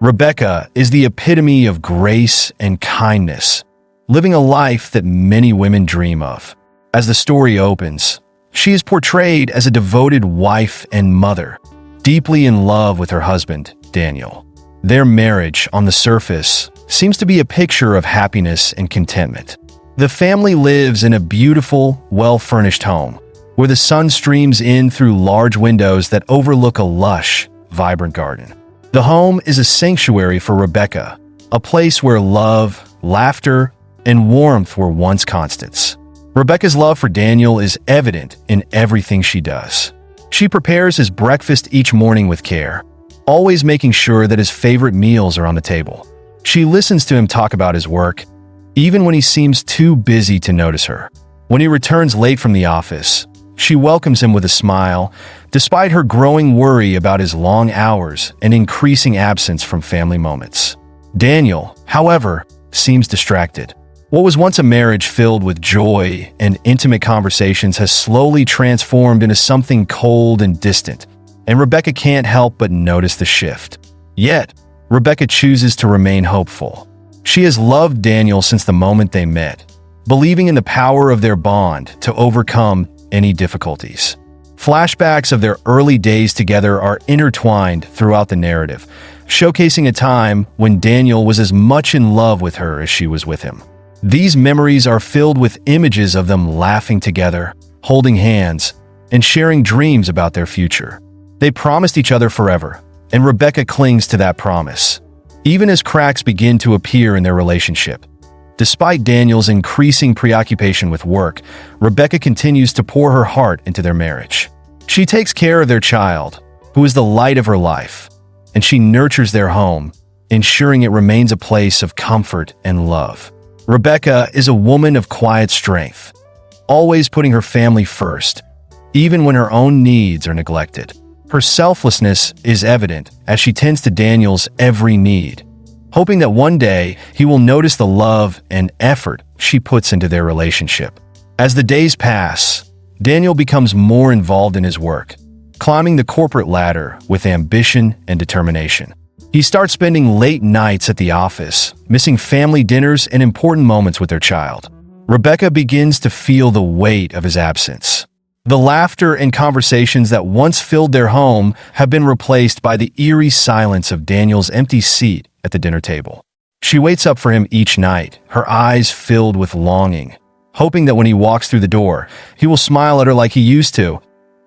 Rebecca is the epitome of grace and kindness, living a life that many women dream of. As the story opens, she is portrayed as a devoted wife and mother, deeply in love with her husband, Daniel. Their marriage, on the surface, seems to be a picture of happiness and contentment. The family lives in a beautiful, well-furnished home, where the sun streams in through large windows that overlook a lush, vibrant garden. The home is a sanctuary for Rebecca, a place where love, laughter, and warmth were once constants. Rebecca's love for Daniel is evident in everything she does. She prepares his breakfast each morning with care, always making sure that his favorite meals are on the table. She listens to him talk about his work, even when he seems too busy to notice her. When he returns late from the office, she welcomes him with a smile, despite her growing worry about his long hours and increasing absence from family moments. Daniel, however, seems distracted. What was once a marriage filled with joy and intimate conversations has slowly transformed into something cold and distant, and Rebecca can't help but notice the shift. Yet, Rebecca chooses to remain hopeful. She has loved Daniel since the moment they met, believing in the power of their bond to overcome any difficulties. Flashbacks of their early days together are intertwined throughout the narrative, showcasing a time when Daniel was as much in love with her as she was with him. These memories are filled with images of them laughing together, holding hands, and sharing dreams about their future. They promised each other forever, and Rebecca clings to that promise, even as cracks begin to appear in their relationship. Despite Daniel's increasing preoccupation with work, Rebecca continues to pour her heart into their marriage. She takes care of their child, who is the light of her life, and she nurtures their home, ensuring it remains a place of comfort and love. Rebecca is a woman of quiet strength, always putting her family first, even when her own needs are neglected. Her selflessness is evident as she tends to Daniel's every need, hoping that one day he will notice the love and effort she puts into their relationship. As the days pass, Daniel becomes more involved in his work, climbing the corporate ladder with ambition and determination. He starts spending late nights at the office, missing family dinners and important moments with their child. Rebecca begins to feel the weight of his absence. The laughter and conversations that once filled their home have been replaced by the eerie silence of Daniel's empty seat at the dinner table. She waits up for him each night, her eyes filled with longing, hoping that when he walks through the door, he will smile at her like he used to,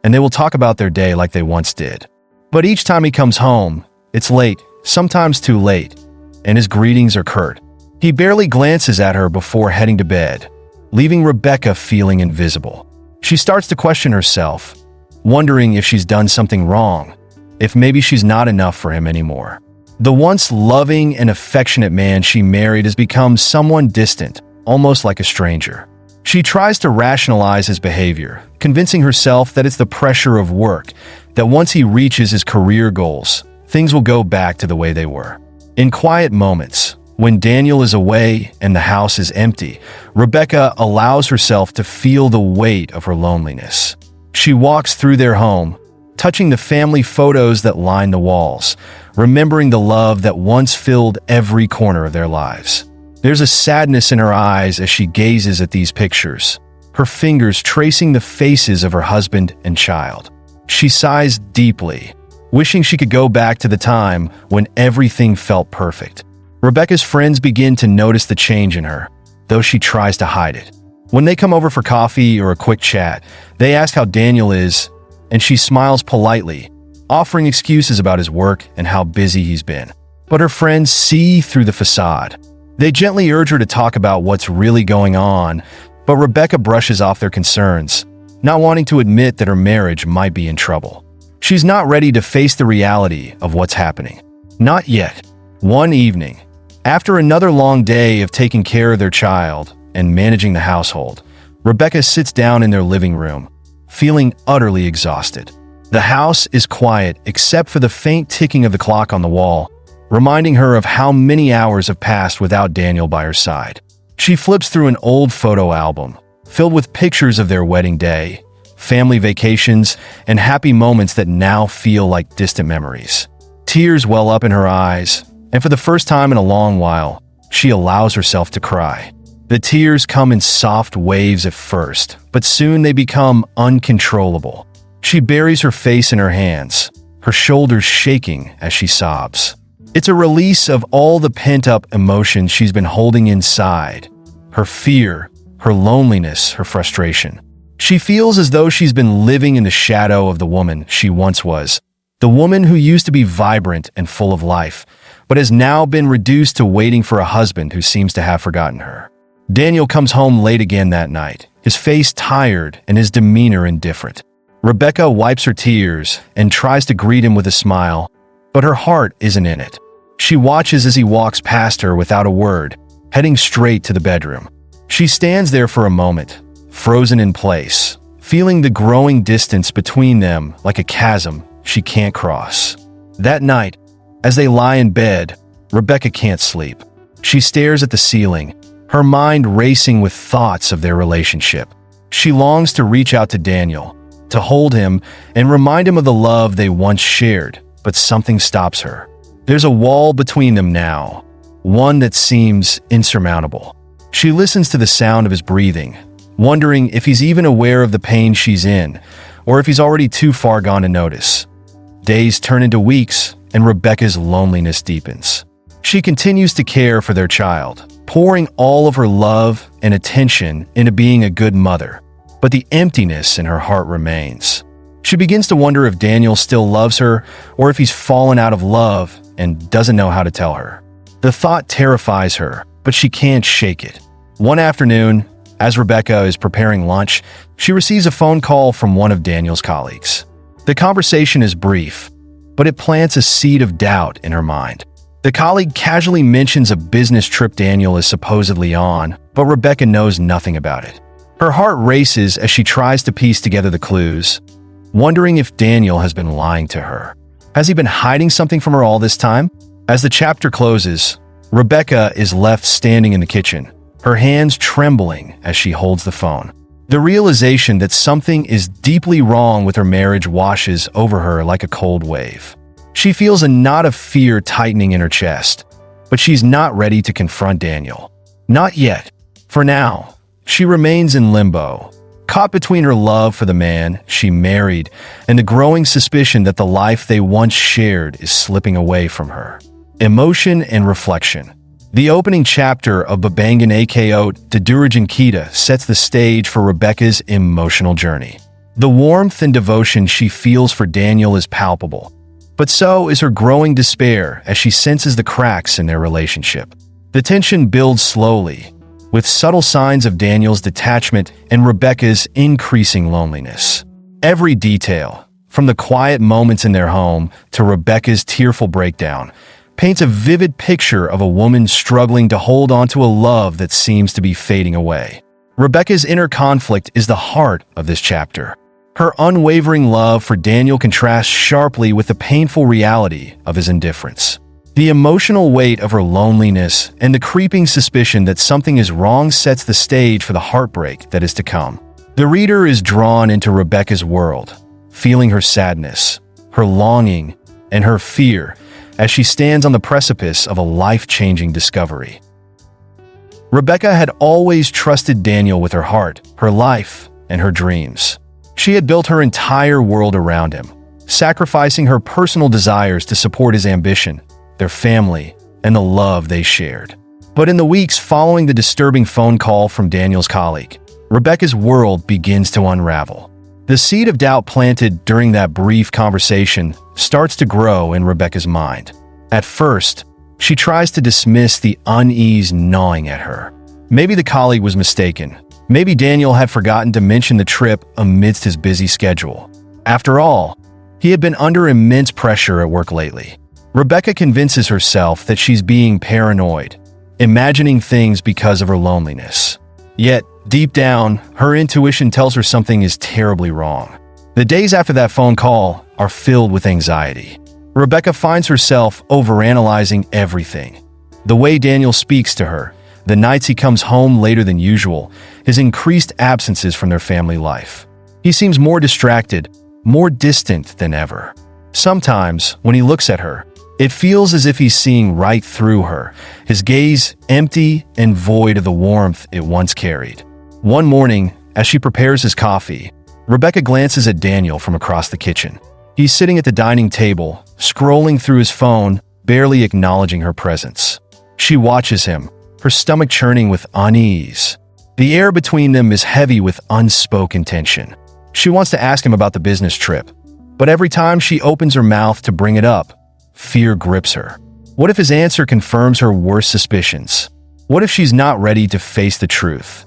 and they will talk about their day like they once did. But each time he comes home, it's late, sometimes too late, and his greetings are curt. He barely glances at her before heading to bed, leaving Rebecca feeling invisible. She starts to question herself, wondering if she's done something wrong, if maybe she's not enough for him anymore. The once loving and affectionate man she married has become someone distant, almost like a stranger. She tries to rationalize his behavior, convincing herself that it's the pressure of work, that once he reaches his career goals, things will go back to the way they were. In quiet moments, when Daniel is away and the house is empty, Rebecca allows herself to feel the weight of her loneliness. She walks through their home, touching the family photos that line the walls, remembering the love that once filled every corner of their lives. There's a sadness in her eyes as she gazes at these pictures, her fingers tracing the faces of her husband and child. She sighs deeply, wishing she could go back to the time when everything felt perfect. Rebecca's friends begin to notice the change in her, though she tries to hide it. When they come over for coffee or a quick chat, they ask how Daniel is, and she smiles politely, offering excuses about his work and how busy he's been. But her friends see through the facade. They gently urge her to talk about what's really going on, but Rebecca brushes off their concerns, not wanting to admit that her marriage might be in trouble. She's not ready to face the reality of what's happening. Not yet. One evening, after another long day of taking care of their child and managing the household, Rebecca sits down in their living room, feeling utterly exhausted. The house is quiet except for the faint ticking of the clock on the wall, reminding her of how many hours have passed without Daniel by her side. She flips through an old photo album, filled with pictures of their wedding day, family vacations, and happy moments that now feel like distant memories. Tears well up in her eyes, and for the first time in a long while, she allows herself to cry. The tears come in soft waves at first, but soon they become uncontrollable. She buries her face in her hands, her shoulders shaking as she sobs. It's a release of all the pent-up emotions she's been holding inside. Her fear, her loneliness, her frustration. She feels as though she's been living in the shadow of the woman she once was. The woman who used to be vibrant and full of life, but has now been reduced to waiting for a husband who seems to have forgotten her. Daniel comes home late again that night, his face tired and his demeanor indifferent. Rebecca wipes her tears and tries to greet him with a smile, but her heart isn't in it. She watches as he walks past her without a word, heading straight to the bedroom. She stands there for a moment, frozen in place, feeling the growing distance between them like a chasm she can't cross. That night, as they lie in bed, Rebecca can't sleep. She stares at the ceiling, her mind racing with thoughts of their relationship. She longs to reach out to Daniel, to hold him and remind him of the love they once shared, but something stops her. There's a wall between them now, one that seems insurmountable. She listens to the sound of his breathing, wondering if he's even aware of the pain she's in, or if he's already too far gone to notice. Days turn into weeks, and Rebecca's loneliness deepens. She continues to care for their child, pouring all of her love and attention into being a good mother, but the emptiness in her heart remains. She begins to wonder if Daniel still loves her, or if he's fallen out of love and doesn't know how to tell her. The thought terrifies her, but she can't shake it. One afternoon, as Rebecca is preparing lunch, she receives a phone call from one of Daniel's colleagues. The conversation is brief, but it plants a seed of doubt in her mind. The colleague casually mentions a business trip Daniel is supposedly on, but Rebecca knows nothing about it. Her heart races as she tries to piece together the clues, wondering if Daniel has been lying to her. Has he been hiding something from her all this time? As the chapter closes, Rebecca is left standing in the kitchen, her hands trembling as she holds the phone. The realization that something is deeply wrong with her marriage washes over her like a cold wave. She feels a knot of fear tightening in her chest, but she's not ready to confront Daniel. Not yet. For now, she remains in limbo, caught between her love for the man she married and the growing suspicion that the life they once shared is slipping away from her. Emotion and reflection. The opening chapter of Babangan Ako Dudurajan Kita sets the stage for Rebecca's emotional journey. The warmth and devotion she feels for Daniel is palpable, but so is her growing despair as she senses the cracks in their relationship. The tension builds slowly, with subtle signs of Daniel's detachment and Rebecca's increasing loneliness. Every detail, from the quiet moments in their home to Rebecca's tearful breakdown, paints a vivid picture of a woman struggling to hold on to a love that seems to be fading away. Rebecca's inner conflict is the heart of this chapter. Her unwavering love for Daniel contrasts sharply with the painful reality of his indifference. The emotional weight of her loneliness and the creeping suspicion that something is wrong sets the stage for the heartbreak that is to come. The reader is drawn into Rebecca's world, feeling her sadness, her longing, and her fear as she stands on the precipice of a life-changing discovery. Rebecca had always trusted Daniel with her heart, her life, and her dreams. She had built her entire world around him, sacrificing her personal desires to support his ambition, their family, and the love they shared. But in the weeks following the disturbing phone call from Daniel's colleague, Rebecca's world begins to unravel. The seed of doubt planted during that brief conversation starts to grow in Rebecca's mind. At first, she tries to dismiss the unease gnawing at her. Maybe the colleague was mistaken. Maybe Daniel had forgotten to mention the trip amidst his busy schedule. After all, he had been under immense pressure at work lately. Rebecca convinces herself that she's being paranoid, imagining things because of her loneliness. Yet, deep down, her intuition tells her something is terribly wrong. The days after that phone call are filled with anxiety. Rebecca finds herself overanalyzing everything. The way Daniel speaks to her, the nights he comes home later than usual, his increased absences from their family life. He seems more distracted, more distant than ever. Sometimes, when he looks at her, It feels as if he's seeing right through her, his gaze empty and void of the warmth it once carried. One morning, as she prepares his coffee, Rebecca glances at Daniel from across the kitchen. He's sitting at the dining table, scrolling through his phone, barely acknowledging her presence. She watches him, her stomach churning with unease. The air between them is heavy with unspoken tension. She wants to ask him about the business trip, but every time she opens her mouth to bring it up, fear grips her. What if his answer confirms her worst suspicions? What if she's not ready to face the truth?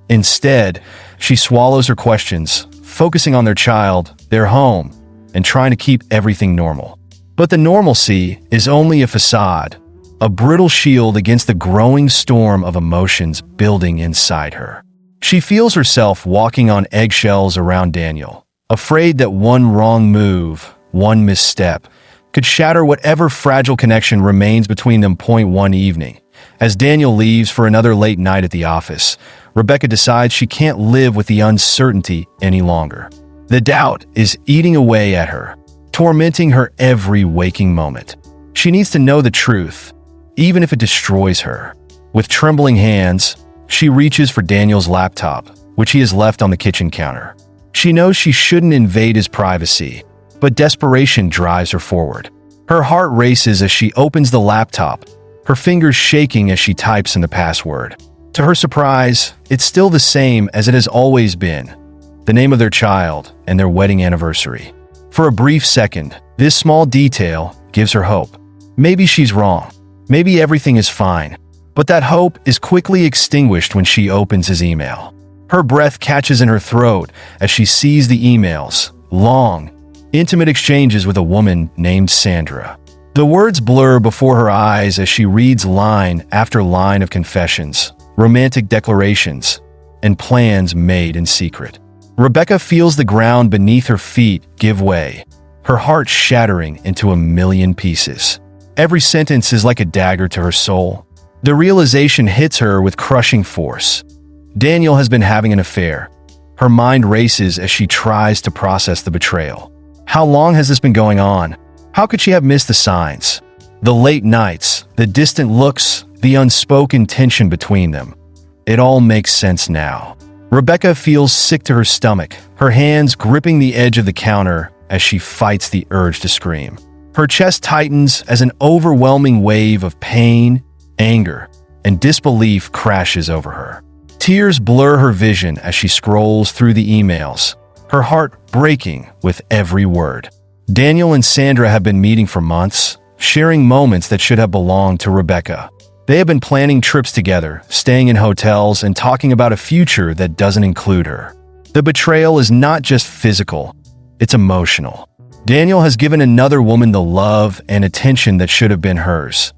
Instead, she swallows her questions, focusing on their child, their home, and trying to keep everything normal. But the normalcy is only a facade, a brittle shield against the growing storm of emotions building inside her. She feels herself walking on eggshells around Daniel, afraid that one wrong move, one misstep, could shatter whatever fragile connection remains between them. One evening, as Daniel leaves for another late night at the office, Rebecca decides she can't live with the uncertainty any longer. The doubt is eating away at her, tormenting her every waking moment. She needs to know the truth, even if it destroys her. With trembling hands, she reaches for Daniel's laptop, which he has left on the kitchen counter. She knows she shouldn't invade his privacy, but desperation drives her forward. Her heart races as she opens the laptop, her fingers shaking as she types in the password. To her surprise, it's still the same as it has always been: the name of their child and their wedding anniversary. For a brief second, this small detail gives her hope. Maybe she's wrong. Maybe everything is fine. But that hope is quickly extinguished when she opens his email. Her breath catches in her throat as she sees the emails, long, intimate exchanges with a woman named Sandra. The words blur before her eyes as she reads line after line of confessions, romantic declarations, and plans made in secret. Rebecca feels the ground beneath her feet give way, her heart shattering into a million pieces. Every sentence is like a dagger to her soul. The realization hits her with crushing force. Daniel has been having an affair. Her mind races as she tries to process the betrayal. How long has this been going on? How could she have missed the signs? The late nights, the distant looks, the unspoken tension between them. It all makes sense now. Rebecca feels sick to her stomach, her hands gripping the edge of the counter as she fights the urge to scream. Her chest tightens as an overwhelming wave of pain, anger, and disbelief crashes over her. Tears blur her vision as she scrolls through the emails, her heart breaking with every word. Daniel and Sandra have been meeting for months, sharing moments that should have belonged to Rebecca. They have been planning trips together, staying in hotels, and talking about a future that doesn't include her. The betrayal is not just physical, it's emotional. Daniel has given another woman the love and attention that should have been hers.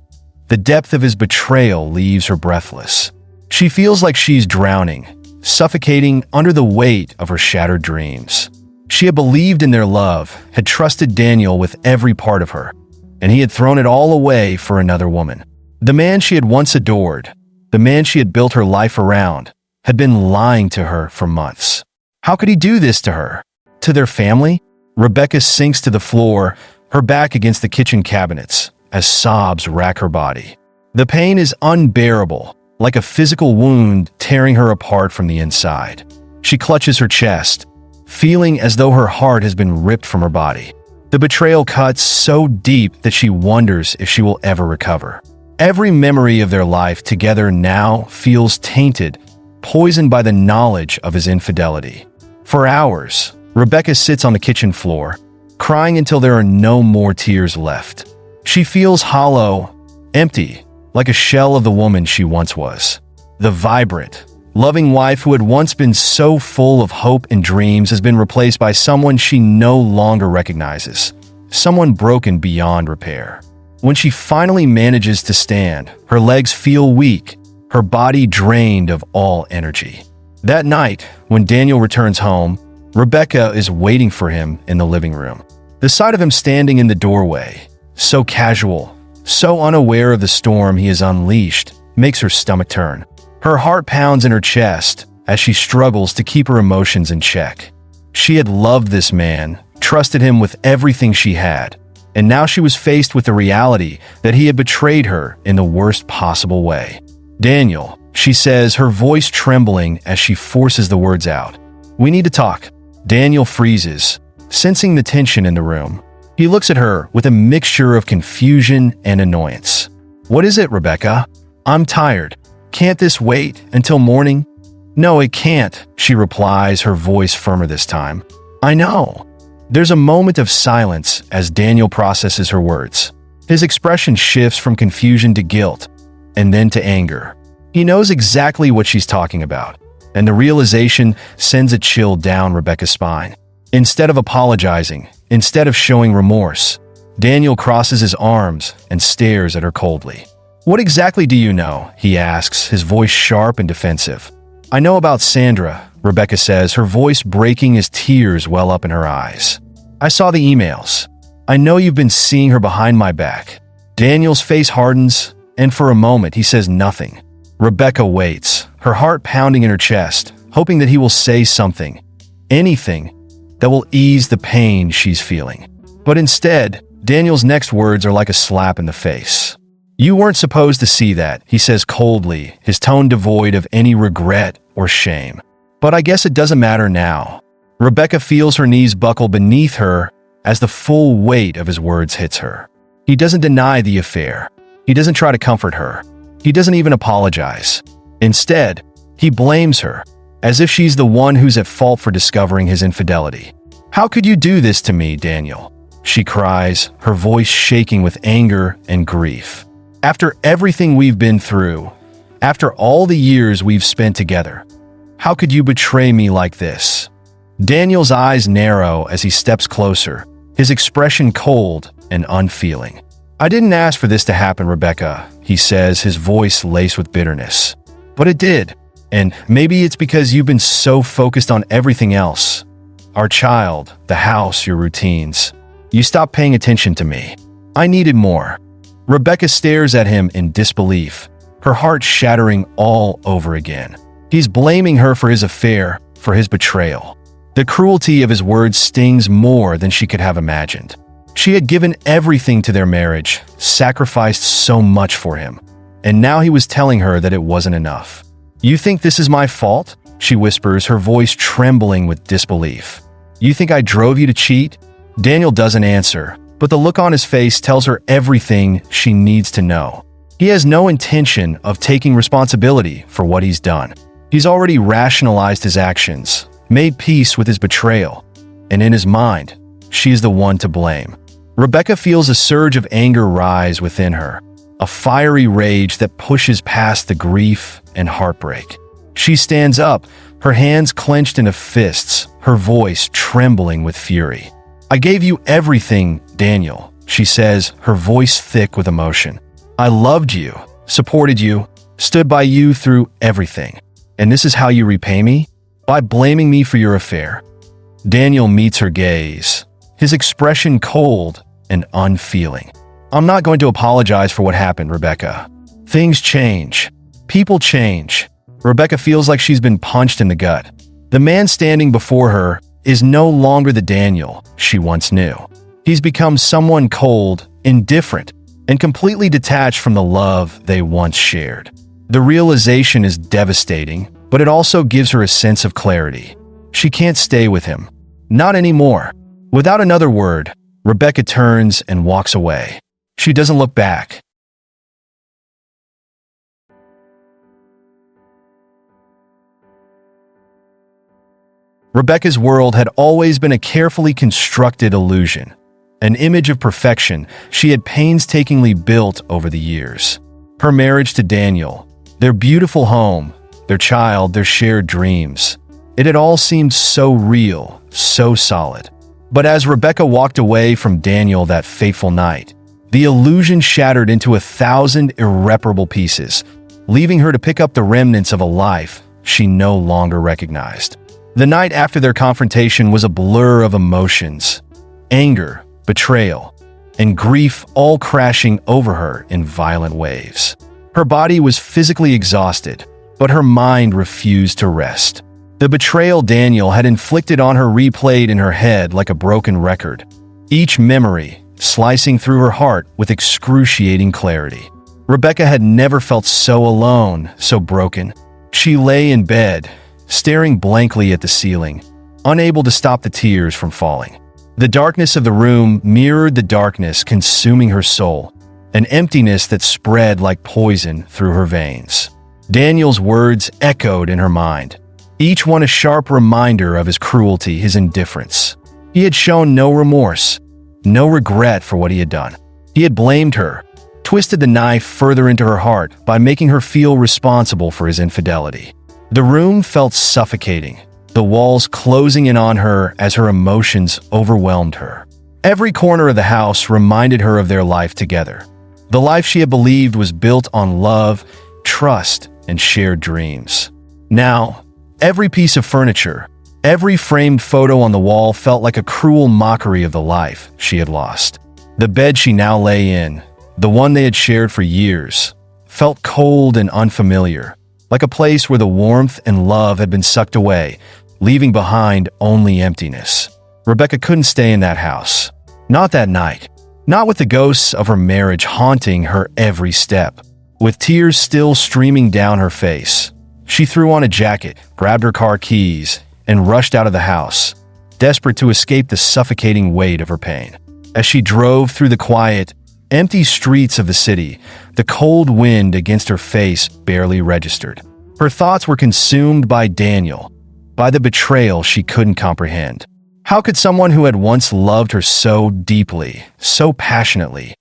The depth of his betrayal leaves her breathless. She feels like she's drowning, suffocating under the weight of her shattered dreams. She had believed in their love, had trusted Daniel with every part of her, and he had thrown it all away for another woman. The man she had once adored, the man she had built her life around, had been lying to her for months. How could he do this to her? To their family? Rebecca sinks to the floor, her back against the kitchen cabinets, as sobs rack her body. The pain is unbearable, like a physical wound tearing her apart from the inside. She clutches her chest, feeling as though her heart has been ripped from her body. The betrayal cuts so deep that she wonders if she will ever recover. Every memory of their life together now feels tainted, poisoned by the knowledge of his infidelity. For hours, Rebecca sits on the kitchen floor, crying until there are no more tears left. She feels hollow, empty, like a shell of the woman she once was. The vibrant, loving wife who had once been so full of hope and dreams has been replaced by someone she no longer recognizes, someone broken beyond repair. When she finally manages to stand, her legs feel weak, her body drained of all energy. That night, when Daniel returns home, Rebecca is waiting for him in the living room. The sight of him standing in the doorway, so casual, so unaware of the storm he has unleashed, makes her stomach turn. Her heart pounds in her chest as she struggles to keep her emotions in check. She had loved this man, trusted him with everything she had, and now she was faced with the reality that he had betrayed her in the worst possible way. "Daniel," she says, her voice trembling as she forces the words out. "We need to talk." Daniel freezes, sensing the tension in the room. He looks at her with a mixture of confusion and annoyance. "What is it, Rebecca?" "I'm tired. Can't this wait until morning?" "No, it can't," she replies, her voice firmer this time. "I know." There's a moment of silence as Daniel processes her words. His expression shifts from confusion to guilt, and then to anger. He knows exactly what she's talking about, and the realization sends a chill down Rebecca's spine. Instead of apologizing, instead of showing remorse, Daniel crosses his arms and stares at her coldly. "What exactly do you know?" he asks, his voice sharp and defensive. "I know about Sandra," Rebecca says, her voice breaking as tears well up in her eyes. "I saw the emails. I know you've been seeing her behind my back." Daniel's face hardens, and for a moment he says nothing. Rebecca waits, her heart pounding in her chest, hoping that he will say something, anything, that will ease the pain she's feeling. But instead, Daniel's next words are like a slap in the face. "You weren't supposed to see that," he says coldly, his tone devoid of any regret or shame. "But I guess it doesn't matter now." Rebecca feels her knees buckle beneath her as the full weight of his words hits her. He doesn't deny the affair. He doesn't try to comfort her. He doesn't even apologize. Instead, he blames her, as if she's the one who's at fault for discovering his infidelity. "How could you do this to me, Daniel?" she cries, her voice shaking with anger and grief. "After everything we've been through, after all the years we've spent together, how could you betray me like this?" Daniel's eyes narrow as he steps closer, his expression cold and unfeeling. "I didn't ask for this to happen, Rebecca," he says, his voice laced with bitterness. "But it did, and maybe it's because you've been so focused on everything else. Our child, the house, your routines. You stopped paying attention to me. I needed more." Rebecca stares at him in disbelief, her heart shattering all over again. He's blaming her for his affair, for his betrayal. The cruelty of his words stings more than she could have imagined. She had given everything to their marriage, sacrificed so much for him, and now he was telling her that it wasn't enough. "You think this is my fault?" she whispers, her voice trembling with disbelief. "You think I drove you to cheat?" Daniel doesn't answer, but the look on his face tells her everything she needs to know. He has no intention of taking responsibility for what he's done. He's already rationalized his actions, made peace with his betrayal, and in his mind, she is the one to blame. Rebecca feels a surge of anger rise within her, a fiery rage that pushes past the grief and heartbreak. She stands up, her hands clenched into fists, her voice trembling with fury. "I gave you everything, Daniel," she says, her voice thick with emotion. "I loved you, supported you, stood by you through everything. And this is how you repay me? By blaming me for your affair." Daniel meets her gaze, his expression cold and unfeeling. "I'm not going to apologize for what happened, Rebecca. Things change. People change." Rebecca feels like she's been punched in the gut. The man standing before her is no longer the Daniel she once knew. He's become someone cold, indifferent, and completely detached from the love they once shared. The realization is devastating, but it also gives her a sense of clarity. She can't stay with him. Not anymore. Without another word, Rebecca turns and walks away. She doesn't look back. Rebecca's world had always been a carefully constructed illusion, an image of perfection she had painstakingly built over the years. Her marriage to Daniel, their beautiful home, their child, their shared dreams. It had all seemed so real, so solid. But as Rebecca walked away from Daniel that fateful night, the illusion shattered into 1,000 irreparable pieces, leaving her to pick up the remnants of a life she no longer recognized. The night after their confrontation was a blur of emotions, anger, betrayal, and grief all crashing over her in violent waves. Her body was physically exhausted, but her mind refused to rest. The betrayal Daniel had inflicted on her replayed in her head like a broken record. Each memory, slicing through her heart with excruciating clarity. Rebecca had never felt so alone, so broken. She lay in bed, staring blankly at the ceiling, unable to stop the tears from falling. The darkness of the room mirrored the darkness consuming her soul, an emptiness that spread like poison through her veins. Daniel's words echoed in her mind, each one a sharp reminder of his cruelty, his indifference. He had shown no remorse, no regret for what he had done. He had blamed her, twisted the knife further into her heart by making her feel responsible for his infidelity. The room felt suffocating, the walls closing in on her as her emotions overwhelmed her. Every corner of the house reminded her of their life together, the life she had believed was built on love, trust, and shared dreams. Now, every piece of furniture, every framed photo on the wall felt like a cruel mockery of the life she had lost. The bed she now lay in, the one they had shared for years, felt cold and unfamiliar, like a place where the warmth and love had been sucked away, leaving behind only emptiness. Rebecca couldn't stay in that house. Not that night. Not with the ghosts of her marriage haunting her every step. With tears still streaming down her face, she threw on a jacket, grabbed her car keys, and rushed out of the house, desperate to escape the suffocating weight of her pain. As she drove through the quiet, empty streets of the city, the cold wind against her face barely registered. Her thoughts were consumed by Daniel, by the betrayal she couldn't comprehend. How could someone who had once loved her so deeply, so passionately,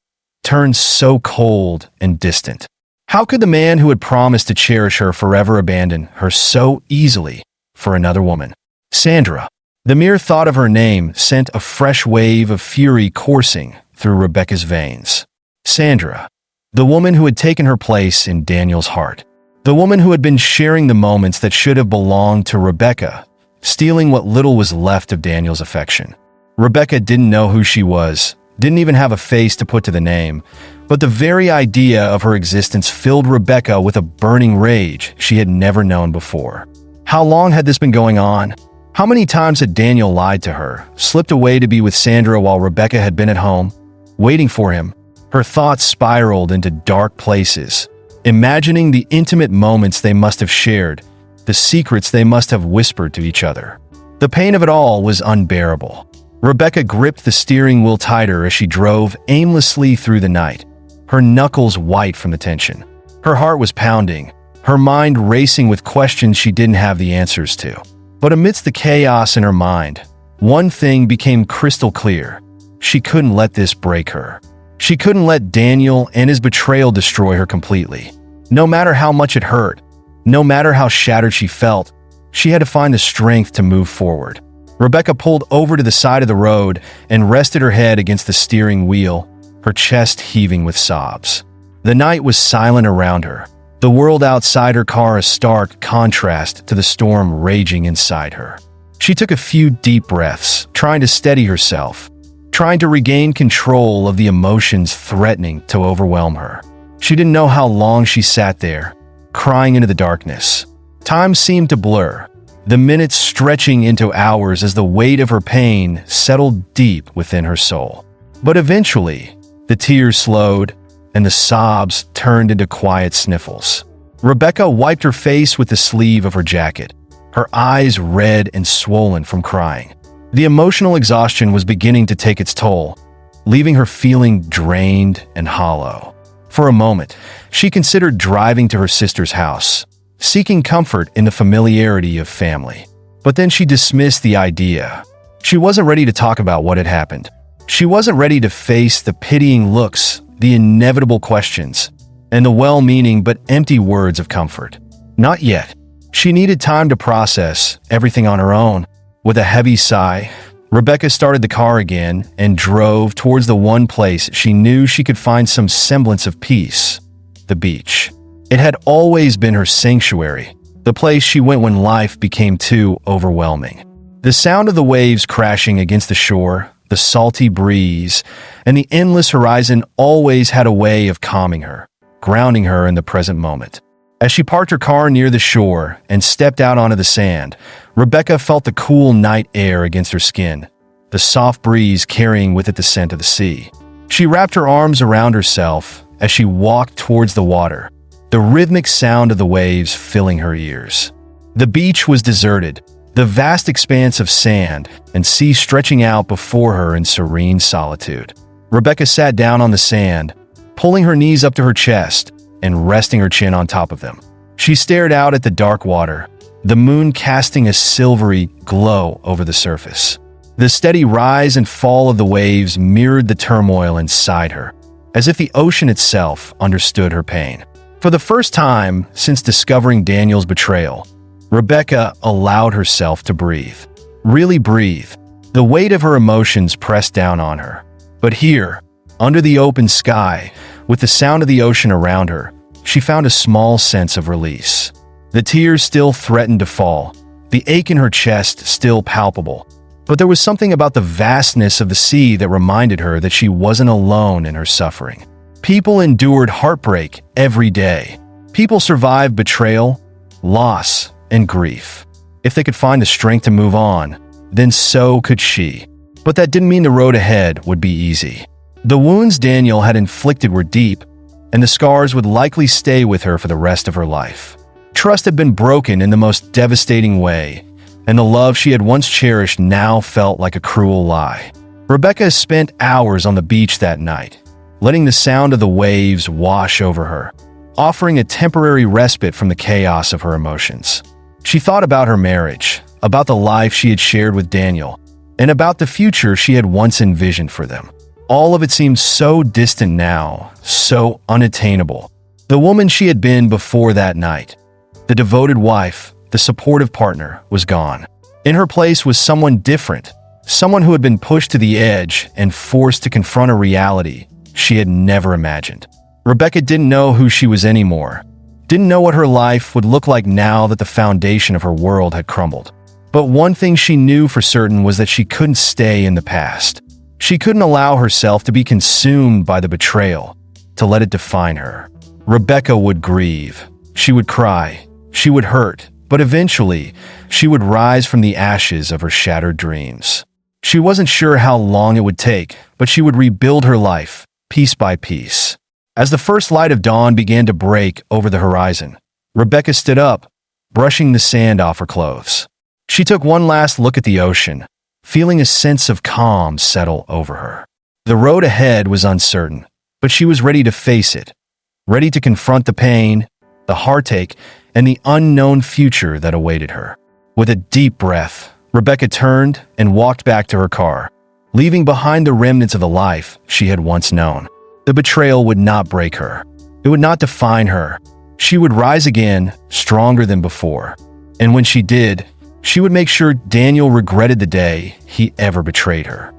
turn so cold and distant? How could the man who had promised to cherish her forever abandon her so easily for another woman? Sandra. The mere thought of her name sent a fresh wave of fury coursing through Rebecca's veins. Sandra, the woman who had taken her place in Daniel's heart. The woman who had been sharing the moments that should have belonged to Rebecca, stealing what little was left of Daniel's affection. Rebecca didn't know who she was, didn't even have a face to put to the name, but the very idea of her existence filled Rebecca with a burning rage she had never known before. How long had this been going on? How many times had Daniel lied to her, slipped away to be with Sandra while Rebecca had been at home, waiting for him? Her thoughts spiraled into dark places, imagining the intimate moments they must have shared, the secrets they must have whispered to each other. The pain of it all was unbearable. Rebecca gripped the steering wheel tighter as she drove aimlessly through the night, her knuckles white from the tension. Her heart was pounding, her mind racing with questions she didn't have the answers to. But amidst the chaos in her mind, one thing became crystal clear. She couldn't let this break her. She couldn't let Daniel and his betrayal destroy her completely. No matter how much it hurt, no matter how shattered she felt, she had to find the strength to move forward. Rebecca pulled over to the side of the road and rested her head against the steering wheel, her chest heaving with sobs. The night was silent around her, the world outside her car a stark contrast to the storm raging inside her. She took a few deep breaths, trying to steady herself, trying to regain control of the emotions threatening to overwhelm her. She didn't know how long she sat there, crying into the darkness. Time seemed to blur, the minutes stretching into hours as the weight of her pain settled deep within her soul. But eventually, the tears slowed, and the sobs turned into quiet sniffles. Rebecca wiped her face with the sleeve of her jacket, her eyes red and swollen from crying. The emotional exhaustion was beginning to take its toll, leaving her feeling drained and hollow. For a moment, she considered driving to her sister's house, seeking comfort in the familiarity of family. But then she dismissed the idea. She wasn't ready to talk about what had happened. She wasn't ready to face the pitying looks, the inevitable questions, and the well-meaning but empty words of comfort. Not yet. She needed time to process everything on her own. With a heavy sigh, Rebecca started the car again and drove towards the one place she knew she could find some semblance of peace: the beach. It had always been her sanctuary, the place she went when life became too overwhelming. The sound of the waves crashing against the shore, the salty breeze, and the endless horizon always had a way of calming her, grounding her in the present moment. As she parked her car near the shore and stepped out onto the sand, Rebecca felt the cool night air against her skin, the soft breeze carrying with it the scent of the sea. She wrapped her arms around herself as she walked towards the water, the rhythmic sound of the waves filling her ears. The beach was deserted, the vast expanse of sand and sea stretching out before her in serene solitude. Rebecca sat down on the sand, pulling her knees up to her chest and resting her chin on top of them. She stared out at the dark water, the moon casting a silvery glow over the surface. The steady rise and fall of the waves mirrored the turmoil inside her, as if the ocean itself understood her pain. For the first time since discovering Daniel's betrayal, Rebecca allowed herself to breathe. Really breathe. The weight of her emotions pressed down on her. But here, under the open sky, with the sound of the ocean around her, she found a small sense of release. The tears still threatened to fall, the ache in her chest still palpable. But there was something about the vastness of the sea that reminded her that she wasn't alone in her suffering. People endured heartbreak every day. People survived betrayal, loss, and grief. If they could find the strength to move on, then so could she. But that didn't mean the road ahead would be easy. The wounds Daniel had inflicted were deep, and the scars would likely stay with her for the rest of her life. Trust had been broken in the most devastating way, and the love she had once cherished now felt like a cruel lie. Rebecca spent hours on the beach that night, letting the sound of the waves wash over her, offering a temporary respite from the chaos of her emotions. She thought about her marriage, about the life she had shared with Daniel, and about the future she had once envisioned for them. All of it seemed so distant now, so unattainable. The woman she had been before that night, the devoted wife, the supportive partner, was gone. In her place was someone different, someone who had been pushed to the edge and forced to confront a reality she had never imagined. Rebecca didn't know who she was anymore, didn't know what her life would look like now that the foundation of her world had crumbled. But one thing she knew for certain was that she couldn't stay in the past. She couldn't allow herself to be consumed by the betrayal, to let it define her. Rebecca would grieve. She would cry. She would hurt. But eventually, she would rise from the ashes of her shattered dreams. She wasn't sure how long it would take, but she would rebuild her life, piece by piece. As the first light of dawn began to break over the horizon, Rebecca stood up, brushing the sand off her clothes. She took one last look at the ocean, feeling a sense of calm settle over her. The road ahead was uncertain, but she was ready to face it, ready to confront the pain, the heartache, and the unknown future that awaited her. With a deep breath, Rebecca turned and walked back to her car, leaving behind the remnants of the life she had once known. The betrayal would not break her. It would not define her. She would rise again, stronger than before. And when she did, she would make sure Daniel regretted the day he ever betrayed her.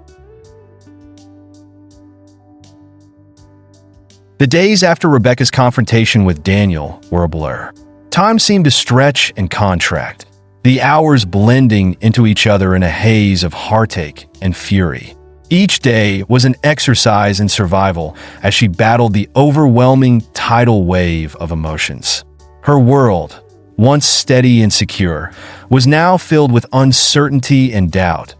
The days after Rebecca's confrontation with Daniel were a blur. Time seemed to stretch and contract, the hours blending into each other in a haze of heartache and fury. Each day was an exercise in survival as she battled the overwhelming tidal wave of emotions. Her world, once steady and secure, was now filled with uncertainty and doubt,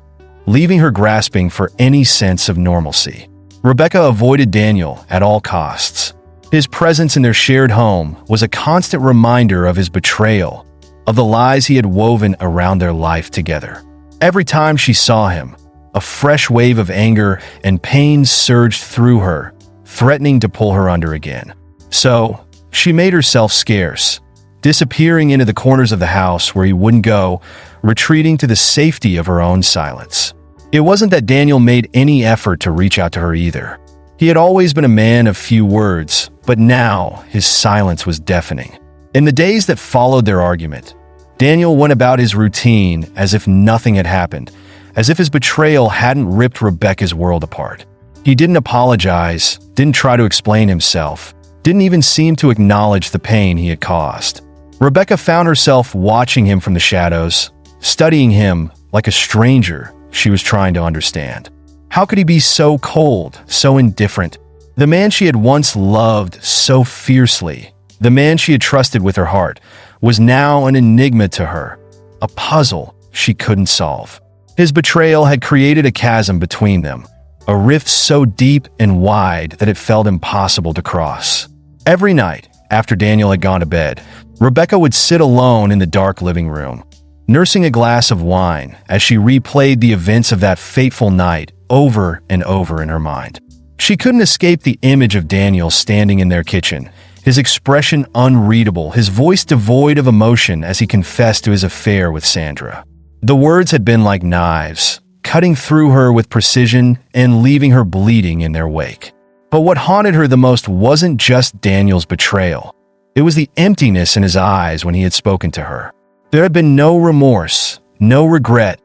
leaving her grasping for any sense of normalcy. Rebecca avoided Daniel at all costs. His presence in their shared home was a constant reminder of his betrayal, of the lies he had woven around their life together. Every time she saw him, a fresh wave of anger and pain surged through her, threatening to pull her under again. So, she made herself scarce, disappearing into the corners of the house where he wouldn't go, retreating to the safety of her own silence. It wasn't that Daniel made any effort to reach out to her either. He had always been a man of few words, but now his silence was deafening. In the days that followed their argument, Daniel went about his routine as if nothing had happened, as if his betrayal hadn't ripped Rebecca's world apart. He didn't apologize, didn't try to explain himself, didn't even seem to acknowledge the pain he had caused. Rebecca found herself watching him from the shadows, studying him like a stranger she was trying to understand. How could he be so cold, so indifferent? The man she had once loved so fiercely, the man she had trusted with her heart, was now an enigma to her, a puzzle she couldn't solve. His betrayal had created a chasm between them, a rift so deep and wide that it felt impossible to cross. Every night, after Daniel had gone to bed, Rebecca would sit alone in the dark living room, nursing a glass of wine as she replayed the events of that fateful night over and over in her mind. She couldn't escape the image of Daniel standing in their kitchen, his expression unreadable, his voice devoid of emotion as he confessed to his affair with Sandra. The words had been like knives, cutting through her with precision and leaving her bleeding in their wake. But what haunted her the most wasn't just Daniel's betrayal. It was the emptiness in his eyes when he had spoken to her. There had been no remorse, no regret,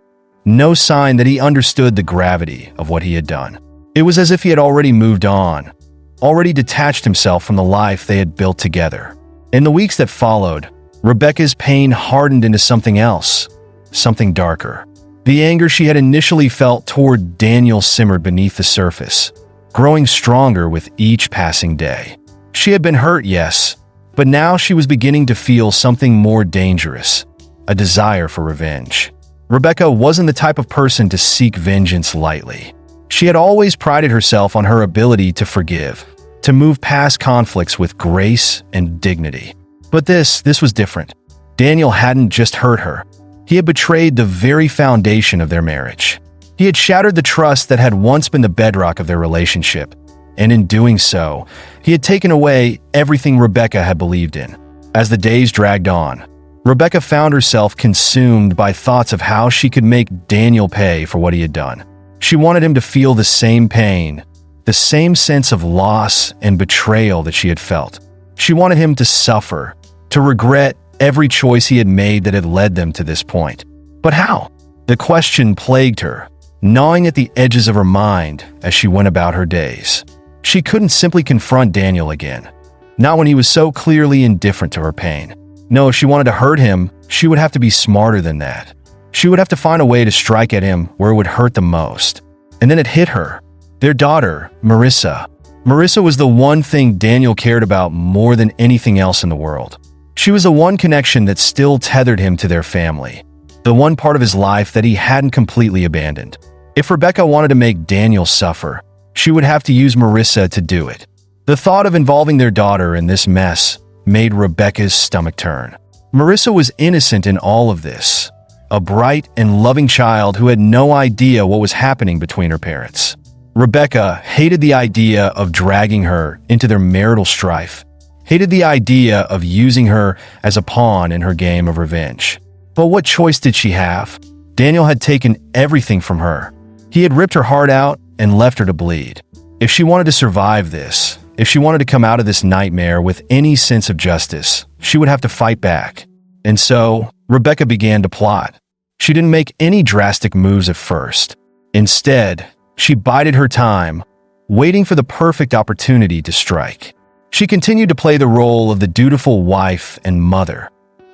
no sign that he understood the gravity of what he had done. It was as if he had already moved on, already detached himself from the life they had built together. In the weeks that followed, Rebecca's pain hardened into something else, something darker. The anger she had initially felt toward Daniel simmered beneath the surface, growing stronger with each passing day. She had been hurt, yes, but now she was beginning to feel something more dangerous, a desire for revenge. Rebecca wasn't the type of person to seek vengeance lightly. She had always prided herself on her ability to forgive, to move past conflicts with grace and dignity. But this was different. Daniel hadn't just hurt her. He had betrayed the very foundation of their marriage. He had shattered the trust that had once been the bedrock of their relationship, and in doing so, he had taken away everything Rebecca had believed in. As the days dragged on, Rebecca found herself consumed by thoughts of how she could make Daniel pay for what he had done. She wanted him to feel the same pain, the same sense of loss and betrayal that she had felt. She wanted him to suffer, to regret every choice he had made that had led them to this point. But how? The question plagued her, gnawing at the edges of her mind as she went about her days. She couldn't simply confront Daniel again, not when he was so clearly indifferent to her pain. No, if she wanted to hurt him, she would have to be smarter than that. She would have to find a way to strike at him where it would hurt the most. And then it hit her. Their daughter, Marissa. Marissa was the one thing Daniel cared about more than anything else in the world. She was the one connection that still tethered him to their family, the one part of his life that he hadn't completely abandoned. If Rebecca wanted to make Daniel suffer, she would have to use Marissa to do it. The thought of involving their daughter in this mess made Rebecca's stomach turn. Marissa was innocent in all of this, a bright and loving child who had no idea what was happening between her parents. Rebecca hated the idea of dragging her into their marital strife, hated the idea of using her as a pawn in her game of revenge. But what choice did she have? Daniel had taken everything from her. He had ripped her heart out and left her to bleed. If she wanted to survive this, if she wanted to come out of this nightmare with any sense of justice, she would have to fight back. And so, Rebecca began to plot. She didn't make any drastic moves at first. Instead, she bided her time, waiting for the perfect opportunity to strike. She continued to play the role of the dutiful wife and mother,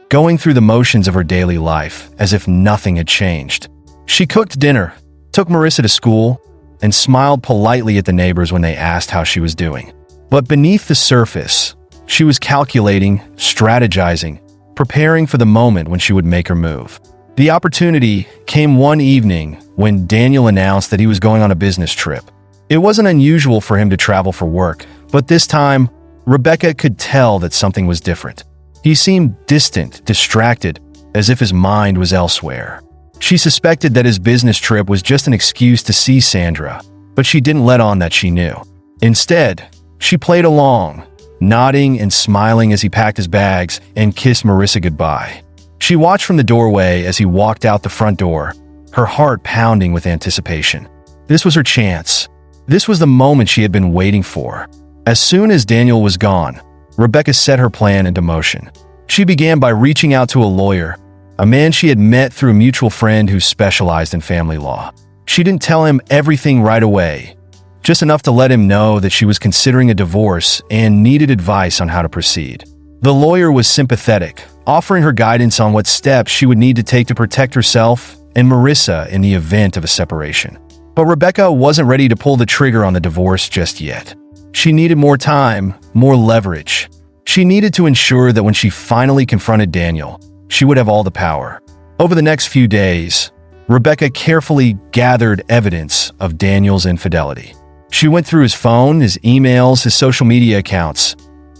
going through the motions of her daily life as if nothing had changed. She cooked dinner, took Marissa to school, and smiled politely at the neighbors when they asked how she was doing. But beneath the surface, she was calculating, strategizing, preparing for the moment when she would make her move. The opportunity came one evening when Daniel announced that he was going on a business trip. It wasn't unusual for him to travel for work, but this time, Rebecca could tell that something was different. He seemed distant, distracted, as if his mind was elsewhere. She suspected that his business trip was just an excuse to see Sandra, but she didn't let on that she knew. Instead, she played along, nodding and smiling as he packed his bags and kissed Marissa goodbye. She watched from the doorway as he walked out the front door, her heart pounding with anticipation. This was her chance. This was the moment she had been waiting for. As soon as Daniel was gone, Rebecca set her plan into motion. She began by reaching out to a lawyer, a man she had met through a mutual friend who specialized in family law. She didn't tell him everything right away, just enough to let him know that she was considering a divorce and needed advice on how to proceed. The lawyer was sympathetic, offering her guidance on what steps she would need to take to protect herself and Marissa in the event of a separation. But Rebecca wasn't ready to pull the trigger on the divorce just yet. She needed more time, more leverage. She needed to ensure that when she finally confronted Daniel, she would have all the power. Over the next few days, Rebecca carefully gathered evidence of Daniel's infidelity. She went through his phone, his emails, his social media accounts,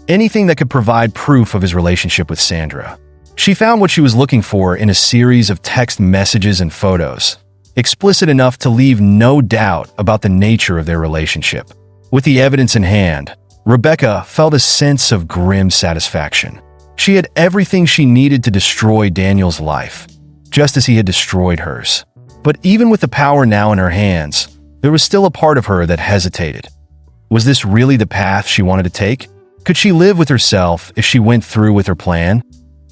anything that could provide proof of his relationship with Sandra. She found what she was looking for in a series of text messages and photos, explicit enough to leave no doubt about the nature of their relationship. With the evidence in hand, Rebecca felt a sense of grim satisfaction. She had everything she needed to destroy Daniel's life, just as he had destroyed hers. But even with the power now in her hands, there was still a part of her that hesitated. Was this really the path she wanted to take? Could she live with herself if she went through with her plan,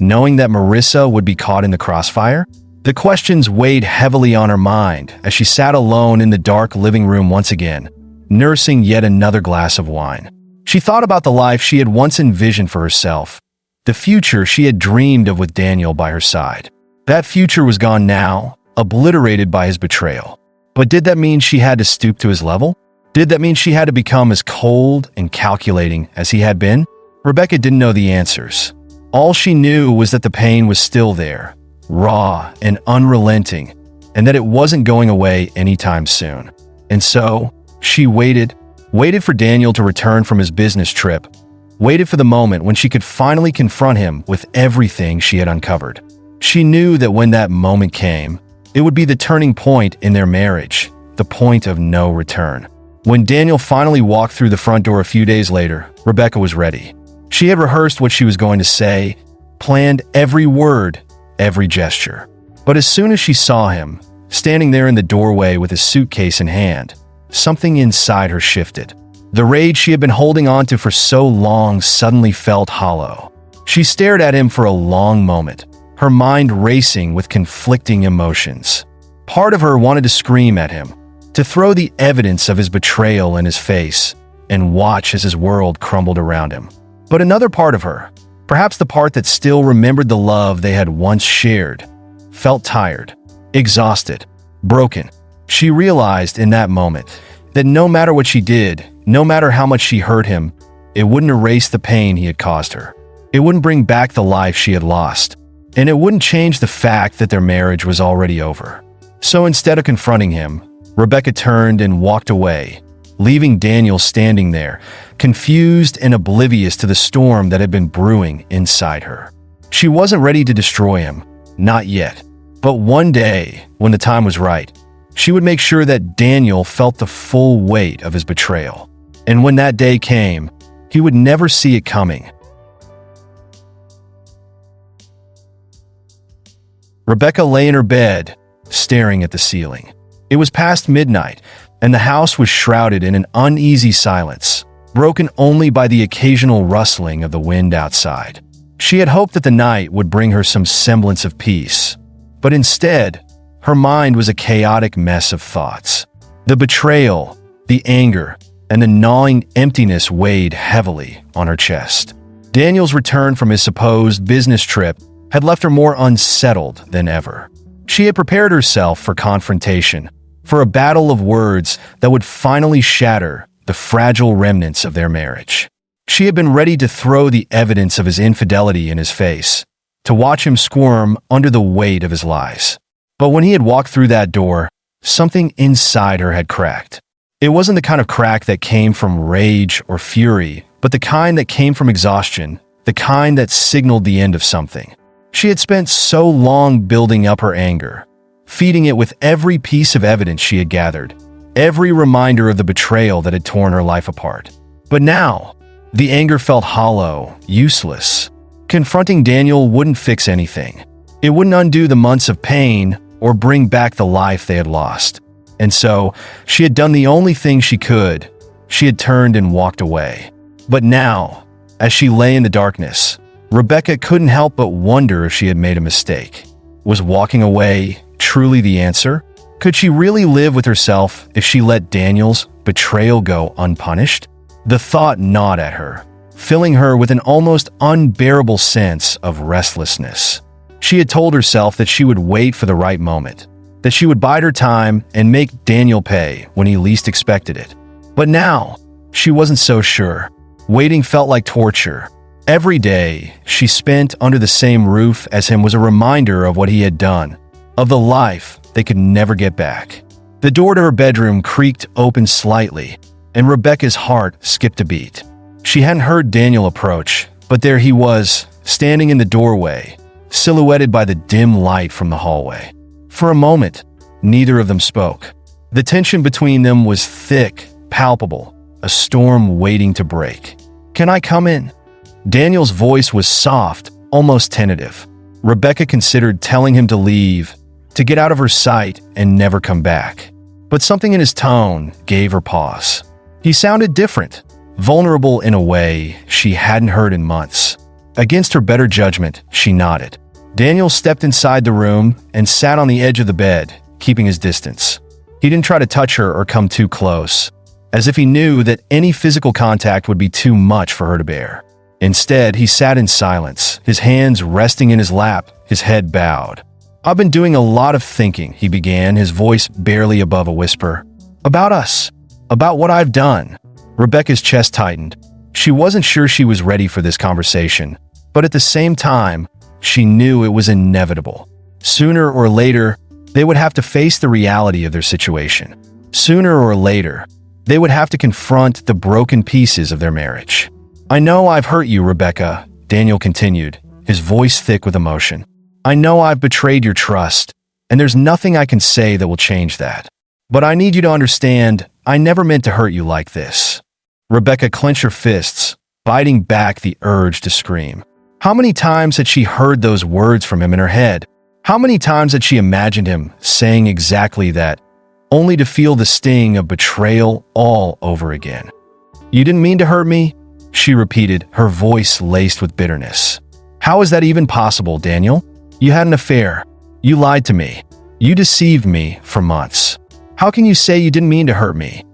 knowing that Marissa would be caught in the crossfire? The questions weighed heavily on her mind as she sat alone in the dark living room once again, nursing yet another glass of wine. She thought about the life she had once envisioned for herself, the future she had dreamed of with Daniel by her side. That future was gone now, obliterated by his betrayal. But did that mean she had to stoop to his level? Did that mean she had to become as cold and calculating as he had been? Rebecca didn't know the answers. All she knew was that the pain was still there, raw and unrelenting, and that it wasn't going away anytime soon. And so, she waited for Daniel to return from his business trip, waited for the moment when she could finally confront him with everything she had uncovered. She knew that when that moment came, it would be the turning point in their marriage, the point of no return. When Daniel finally walked through the front door a few days later, Rebecca was ready. She had rehearsed what she was going to say, planned every word, every gesture. But as soon as she saw him, standing there in the doorway with his suitcase in hand, something inside her shifted. The rage she had been holding on to for so long suddenly felt hollow. She stared at him for a long moment, her mind racing with conflicting emotions. Part of her wanted to scream at him, to throw the evidence of his betrayal in his face, and watch as his world crumbled around him. But another part of her, perhaps the part that still remembered the love they had once shared, felt tired, exhausted, broken. She realized in that moment that no matter what she did, no matter how much she hurt him, it wouldn't erase the pain he had caused her. It wouldn't bring back the life she had lost. And it wouldn't change the fact that their marriage was already over. So instead of confronting him, Rebecca turned and walked away, leaving Daniel standing there, confused and oblivious to the storm that had been brewing inside her. She wasn't ready to destroy him, not yet. But one day, when the time was right, she would make sure that Daniel felt the full weight of his betrayal. And when that day came, he would never see it coming. Rebecca lay in her bed, staring at the ceiling. It was past midnight, and the house was shrouded in an uneasy silence, broken only by the occasional rustling of the wind outside. She had hoped that the night would bring her some semblance of peace, but instead, her mind was a chaotic mess of thoughts. The betrayal, the anger, and the gnawing emptiness weighed heavily on her chest. Daniel's return from his supposed business trip had left her more unsettled than ever. She had prepared herself for confrontation, for a battle of words that would finally shatter the fragile remnants of their marriage. She had been ready to throw the evidence of his infidelity in his face, to watch him squirm under the weight of his lies. But when he had walked through that door, something inside her had cracked. It wasn't the kind of crack that came from rage or fury, but the kind that came from exhaustion, the kind that signaled the end of something. She had spent so long building up her anger, feeding it with every piece of evidence she had gathered, every reminder of the betrayal that had torn her life apart. But now, the anger felt hollow, useless. Confronting Daniel wouldn't fix anything. It wouldn't undo the months of pain or bring back the life they had lost. And so, she had done the only thing she could. She had turned and walked away. But now, as she lay in the darkness, Rebecca couldn't help but wonder if she had made a mistake. Was walking away truly the answer? Could she really live with herself if she let Daniel's betrayal go unpunished? The thought gnawed at her, filling her with an almost unbearable sense of restlessness. She had told herself that she would wait for the right moment, that she would bide her time and make Daniel pay when he least expected it. But now, she wasn't so sure. Waiting felt like torture. Every day she spent under the same roof as him was a reminder of what he had done, of the life they could never get back. The door to her bedroom creaked open slightly, and Rebecca's heart skipped a beat. She hadn't heard Daniel approach, but there he was, standing in the doorway, silhouetted by the dim light from the hallway. For a moment, neither of them spoke. The tension between them was thick, palpable, a storm waiting to break. "Can I come in?" Daniel's voice was soft, almost tentative. Rebecca considered telling him to leave, to get out of her sight and never come back. But something in his tone gave her pause. He sounded different, vulnerable in a way she hadn't heard in months. Against her better judgment, she nodded. Daniel stepped inside the room and sat on the edge of the bed, keeping his distance. He didn't try to touch her or come too close, as if he knew that any physical contact would be too much for her to bear. Instead, he sat in silence, his hands resting in his lap, his head bowed. "I've been doing a lot of thinking," he began, his voice barely above a whisper. "About us. About what I've done." Rebecca's chest tightened. She wasn't sure she was ready for this conversation, but at the same time, she knew it was inevitable. Sooner or later, they would have to face the reality of their situation. Sooner or later, they would have to confront the broken pieces of their marriage. "I know I've hurt you, Rebecca," Daniel continued, his voice thick with emotion. "I know I've betrayed your trust, and there's nothing I can say that will change that. But I need you to understand, I never meant to hurt you like this." Rebecca clenched her fists, fighting back the urge to scream. How many times had she heard those words from him in her head? How many times had she imagined him saying exactly that, only to feel the sting of betrayal all over again? "You didn't mean to hurt me?" she repeated, her voice laced with bitterness. "How is that even possible, Daniel? You had an affair. You lied to me. You deceived me for months. How can you say you didn't mean to hurt me?"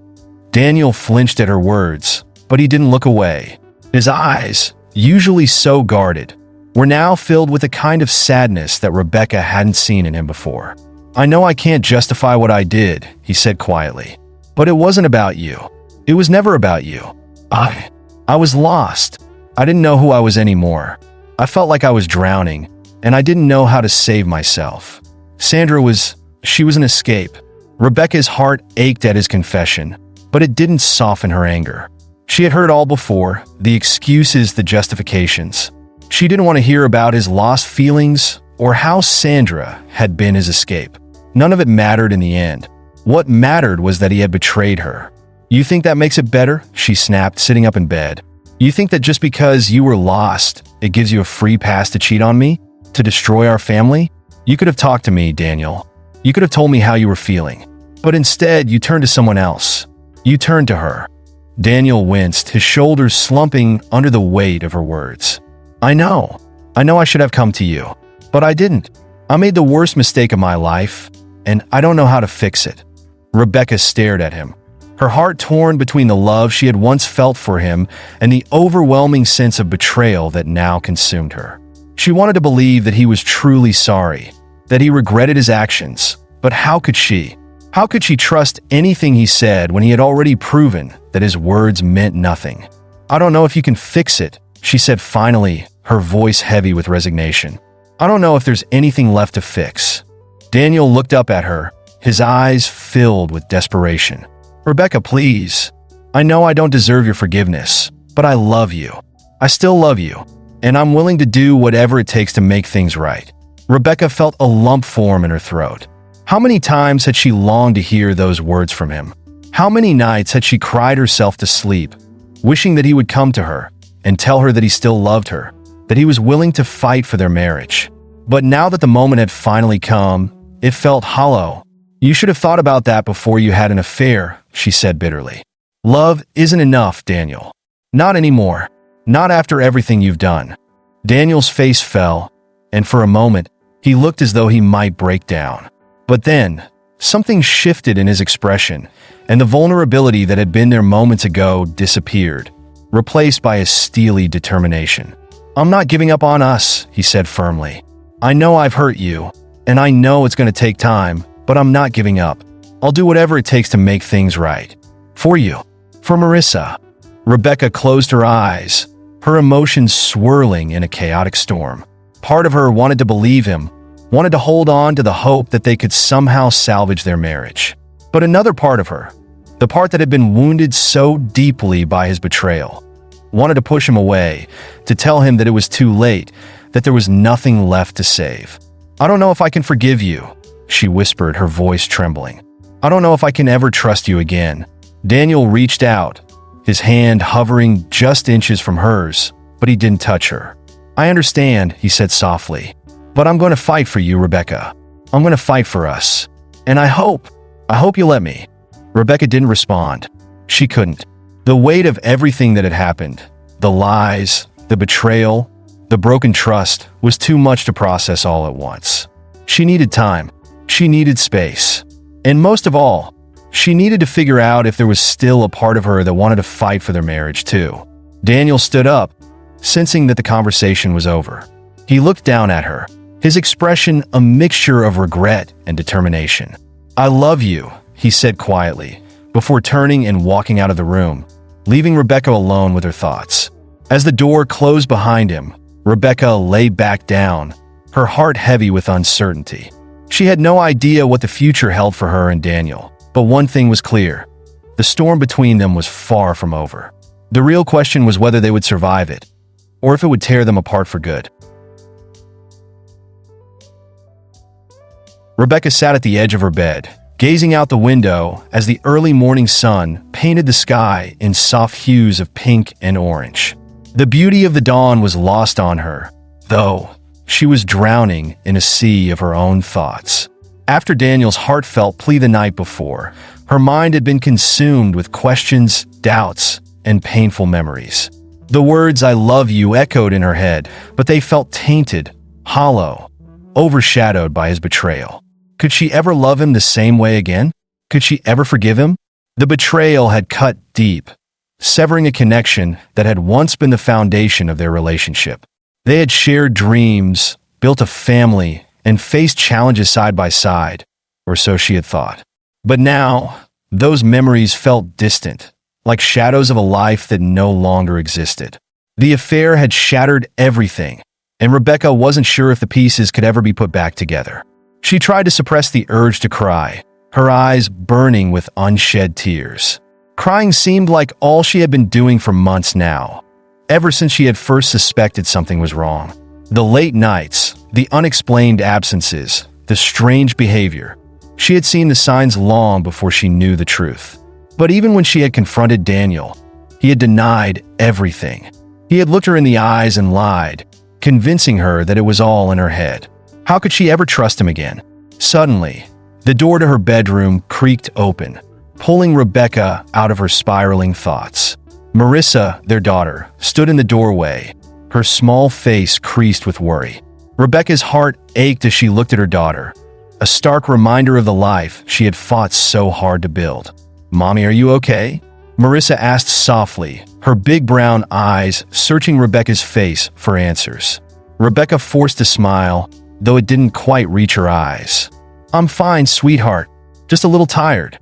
Daniel flinched at her words, but he didn't look away. His eyes, usually so guarded, were now filled with a kind of sadness that Rebecca hadn't seen in him before. "I know I can't justify what I did," he said quietly, "but it wasn't about you. It was never about you. I was lost. I didn't know who I was anymore. I felt like I was drowning, and I didn't know how to save myself. Sandra was an escape." Rebecca's heart ached at his confession, but it didn't soften her anger. She had heard all before, the excuses, the justifications. She didn't want to hear about his lost feelings or how Sandra had been his escape. None of it mattered in the end. What mattered was that he had betrayed her. "You think that makes it better?" she snapped, sitting up in bed. "You think that just because you were lost, it gives you a free pass to cheat on me? To destroy our family? You could have talked to me, Daniel. You could have told me how you were feeling. But instead, you turned to someone else. You turned to her." Daniel winced, his shoulders slumping under the weight of her words. I know I should have come to you, but I didn't. I made the worst mistake of my life, and I don't know how to fix it." Rebecca stared at him, her heart torn between the love she had once felt for him and the overwhelming sense of betrayal that now consumed her. She wanted to believe that he was truly sorry, that he regretted his actions, but how could she? How could she trust anything he said when he had already proven that his words meant nothing? "I don't know if you can fix it," she said finally, her voice heavy with resignation. "I don't know if there's anything left to fix." Daniel looked up at her, his eyes filled with desperation. "Rebecca, please. I know I don't deserve your forgiveness, but I love you. I still love you, and I'm willing to do whatever it takes to make things right." Rebecca felt a lump form in her throat. How many times had she longed to hear those words from him? How many nights had she cried herself to sleep, wishing that he would come to her and tell her that he still loved her, that he was willing to fight for their marriage? But now that the moment had finally come, it felt hollow. "You should have thought about that before you had an affair," she said bitterly. "Love isn't enough, Daniel. Not anymore. Not after everything you've done." Daniel's face fell, and for a moment, he looked as though he might break down. But then, something shifted in his expression, and the vulnerability that had been there moments ago disappeared, replaced by a steely determination. "I'm not giving up on us," he said firmly. "I know I've hurt you, and I know it's going to take time, but I'm not giving up. I'll do whatever it takes to make things right. For you. For Marissa." Rebecca closed her eyes, her emotions swirling in a chaotic storm. Part of her wanted to believe him, wanted to hold on to the hope that they could somehow salvage their marriage. But another part of her, the part that had been wounded so deeply by his betrayal, wanted to push him away, to tell him that it was too late, that there was nothing left to save. "I don't know if I can forgive you," she whispered, her voice trembling. "I don't know if I can ever trust you again." Daniel reached out, his hand hovering just inches from hers, but he didn't touch her. "I understand," he said softly, "but I'm going to fight for you, Rebecca. I'm going to fight for us. And I hope you let me." Rebecca didn't respond. She couldn't. The weight of everything that had happened, the lies, the betrayal, the broken trust, was too much to process all at once. She needed time. She needed space. And most of all, she needed to figure out if there was still a part of her that wanted to fight for their marriage too. Daniel stood up, sensing that the conversation was over. He looked down at her, his expression a mixture of regret and determination. "I love you," he said quietly, before turning and walking out of the room, leaving Rebecca alone with her thoughts. As the door closed behind him, Rebecca lay back down, her heart heavy with uncertainty. She had no idea what the future held for her and Daniel, but one thing was clear. The storm between them was far from over. The real question was whether they would survive it, or if it would tear them apart for good. Rebecca sat at the edge of her bed, gazing out the window as the early morning sun painted the sky in soft hues of pink and orange. The beauty of the dawn was lost on her, though she was drowning in a sea of her own thoughts. After Daniel's heartfelt plea the night before, her mind had been consumed with questions, doubts, and painful memories. The words "I love you" echoed in her head, but they felt tainted, hollow, overshadowed by his betrayal. Could she ever love him the same way again? Could she ever forgive him? The betrayal had cut deep, severing a connection that had once been the foundation of their relationship. They had shared dreams, built a family, and faced challenges side by side, or so she had thought. But now, those memories felt distant, like shadows of a life that no longer existed. The affair had shattered everything, and Rebecca wasn't sure if the pieces could ever be put back together. She tried to suppress the urge to cry, her eyes burning with unshed tears. Crying seemed like all she had been doing for months now, ever since she had first suspected something was wrong. The late nights, the unexplained absences, the strange behavior. She had seen the signs long before she knew the truth. But even when she had confronted Daniel, he had denied everything. He had looked her in the eyes and lied, convincing her that it was all in her head. How could she ever trust him again? Suddenly, the door to her bedroom creaked open, pulling Rebecca out of her spiraling thoughts. Marissa, their daughter, stood in the doorway, her small face creased with worry. Rebecca's heart ached as she looked at her daughter, a stark reminder of the life she had fought so hard to build. "Mommy, are you okay?" Marissa asked softly, her big brown eyes searching Rebecca's face for answers. Rebecca forced a smile, though it didn't quite reach her eyes. "I'm fine, sweetheart. Just a little tired."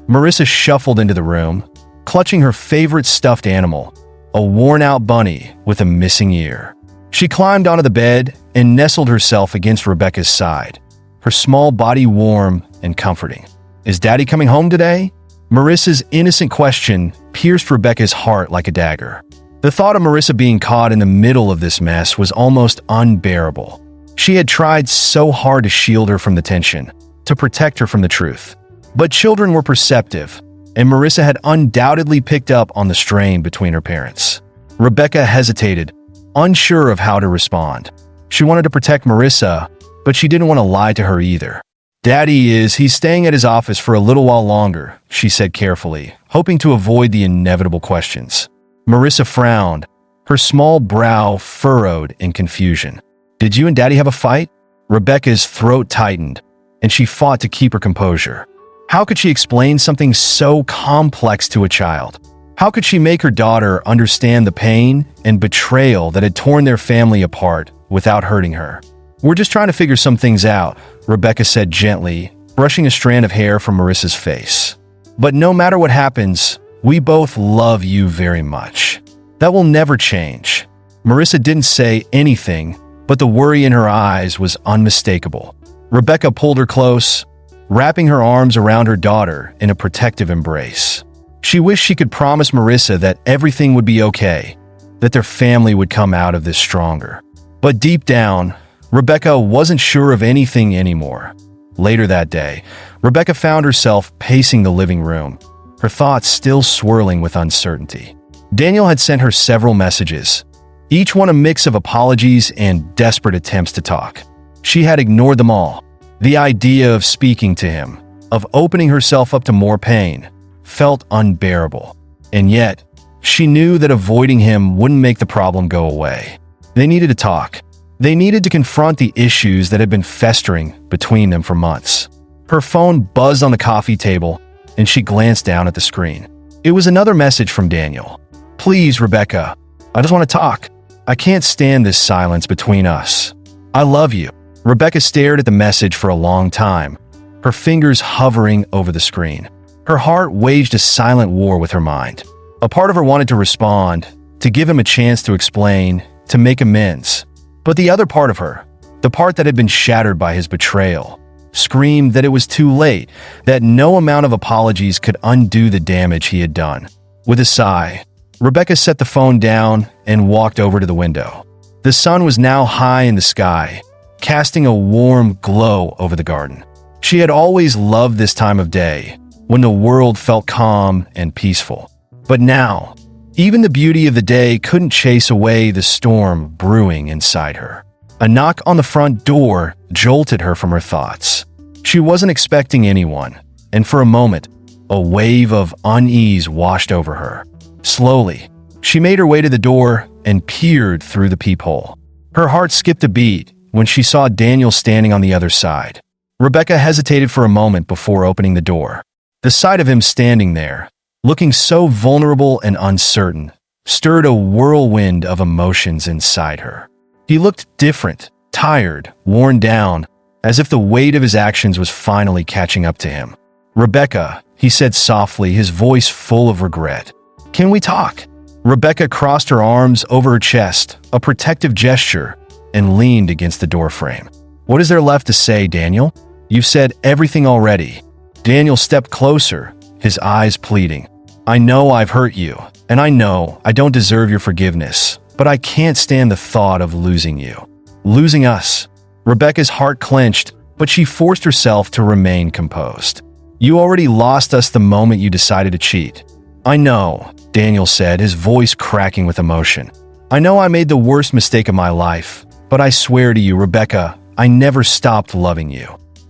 Marissa shuffled into the room, clutching her favorite stuffed animal, a worn-out bunny with a missing ear. She climbed onto the bed and nestled herself against Rebecca's side, her small body warm and comforting. "Is Daddy coming home today?" Marissa's innocent question pierced Rebecca's heart like a dagger. The thought of Marissa being caught in the middle of this mess was almost unbearable. She had tried so hard to shield her from the tension, to protect her from the truth. But children were perceptive, and Marissa had undoubtedly picked up on the strain between her parents. Rebecca hesitated, unsure of how to respond. She wanted to protect Marissa, but she didn't want to lie to her either. He's staying at his office for a little while longer," she said carefully, hoping to avoid the inevitable questions. Marissa frowned, her small brow furrowed in confusion. "Did you and Daddy have a fight?" Rebecca's throat tightened, and she fought to keep her composure. How could she explain something so complex to a child? How could she make her daughter understand the pain and betrayal that had torn their family apart without hurting her? "We're just trying to figure some things out," Rebecca said gently, brushing a strand of hair from Marissa's face. "But no matter what happens, we both love you very much. That will never change." Marissa didn't say anything, but the worry in her eyes was unmistakable. Rebecca pulled her close, wrapping her arms around her daughter in a protective embrace. She wished she could promise Marissa that everything would be okay, that their family would come out of this stronger. But deep down, Rebecca wasn't sure of anything anymore. Later that day, Rebecca found herself pacing the living room, her thoughts still swirling with uncertainty. Daniel had sent her several messages, each one a mix of apologies and desperate attempts to talk. She had ignored them all. The idea of speaking to him, of opening herself up to more pain, felt unbearable. And yet, she knew that avoiding him wouldn't make the problem go away. They needed to talk. They needed to confront the issues that had been festering between them for months. Her phone buzzed on the coffee table, and she glanced down at the screen. It was another message from Daniel. "Please, Rebecca, I just want to talk. I can't stand this silence between us. I love you." Rebecca stared at the message for a long time, her fingers hovering over the screen. Her heart waged a silent war with her mind. A part of her wanted to respond, to give him a chance to explain, to make amends. But the other part of her, the part that had been shattered by his betrayal, screamed that it was too late, that no amount of apologies could undo the damage he had done. With a sigh, Rebecca set the phone down and walked over to the window. The sun was now high in the sky, casting a warm glow over the garden. She had always loved this time of day, when the world felt calm and peaceful. But now, even the beauty of the day couldn't chase away the storm brewing inside her. A knock on the front door jolted her from her thoughts. She wasn't expecting anyone, and for a moment, a wave of unease washed over her. Slowly, she made her way to the door and peered through the peephole. Her heart skipped a beat when she saw Daniel standing on the other side. Rebecca hesitated for a moment before opening the door. The sight of him standing there, looking so vulnerable and uncertain, stirred a whirlwind of emotions inside her. He looked different, tired, worn down, as if the weight of his actions was finally catching up to him. "Rebecca," he said softly, his voice full of regret. "Can we talk?" Rebecca crossed her arms over her chest, a protective gesture, and leaned against the doorframe. "What is there left to say, Daniel? You've said everything already." Daniel stepped closer, his eyes pleading. "I know I've hurt you, and I know I don't deserve your forgiveness, but I can't stand the thought of losing you. Losing us." Rebecca's heart clenched, but she forced herself to remain composed. "You already lost us the moment you decided to cheat." "I know," Daniel said, his voice cracking with emotion. "I know I made the worst mistake of my life, but I swear to you, Rebecca, I never stopped loving you.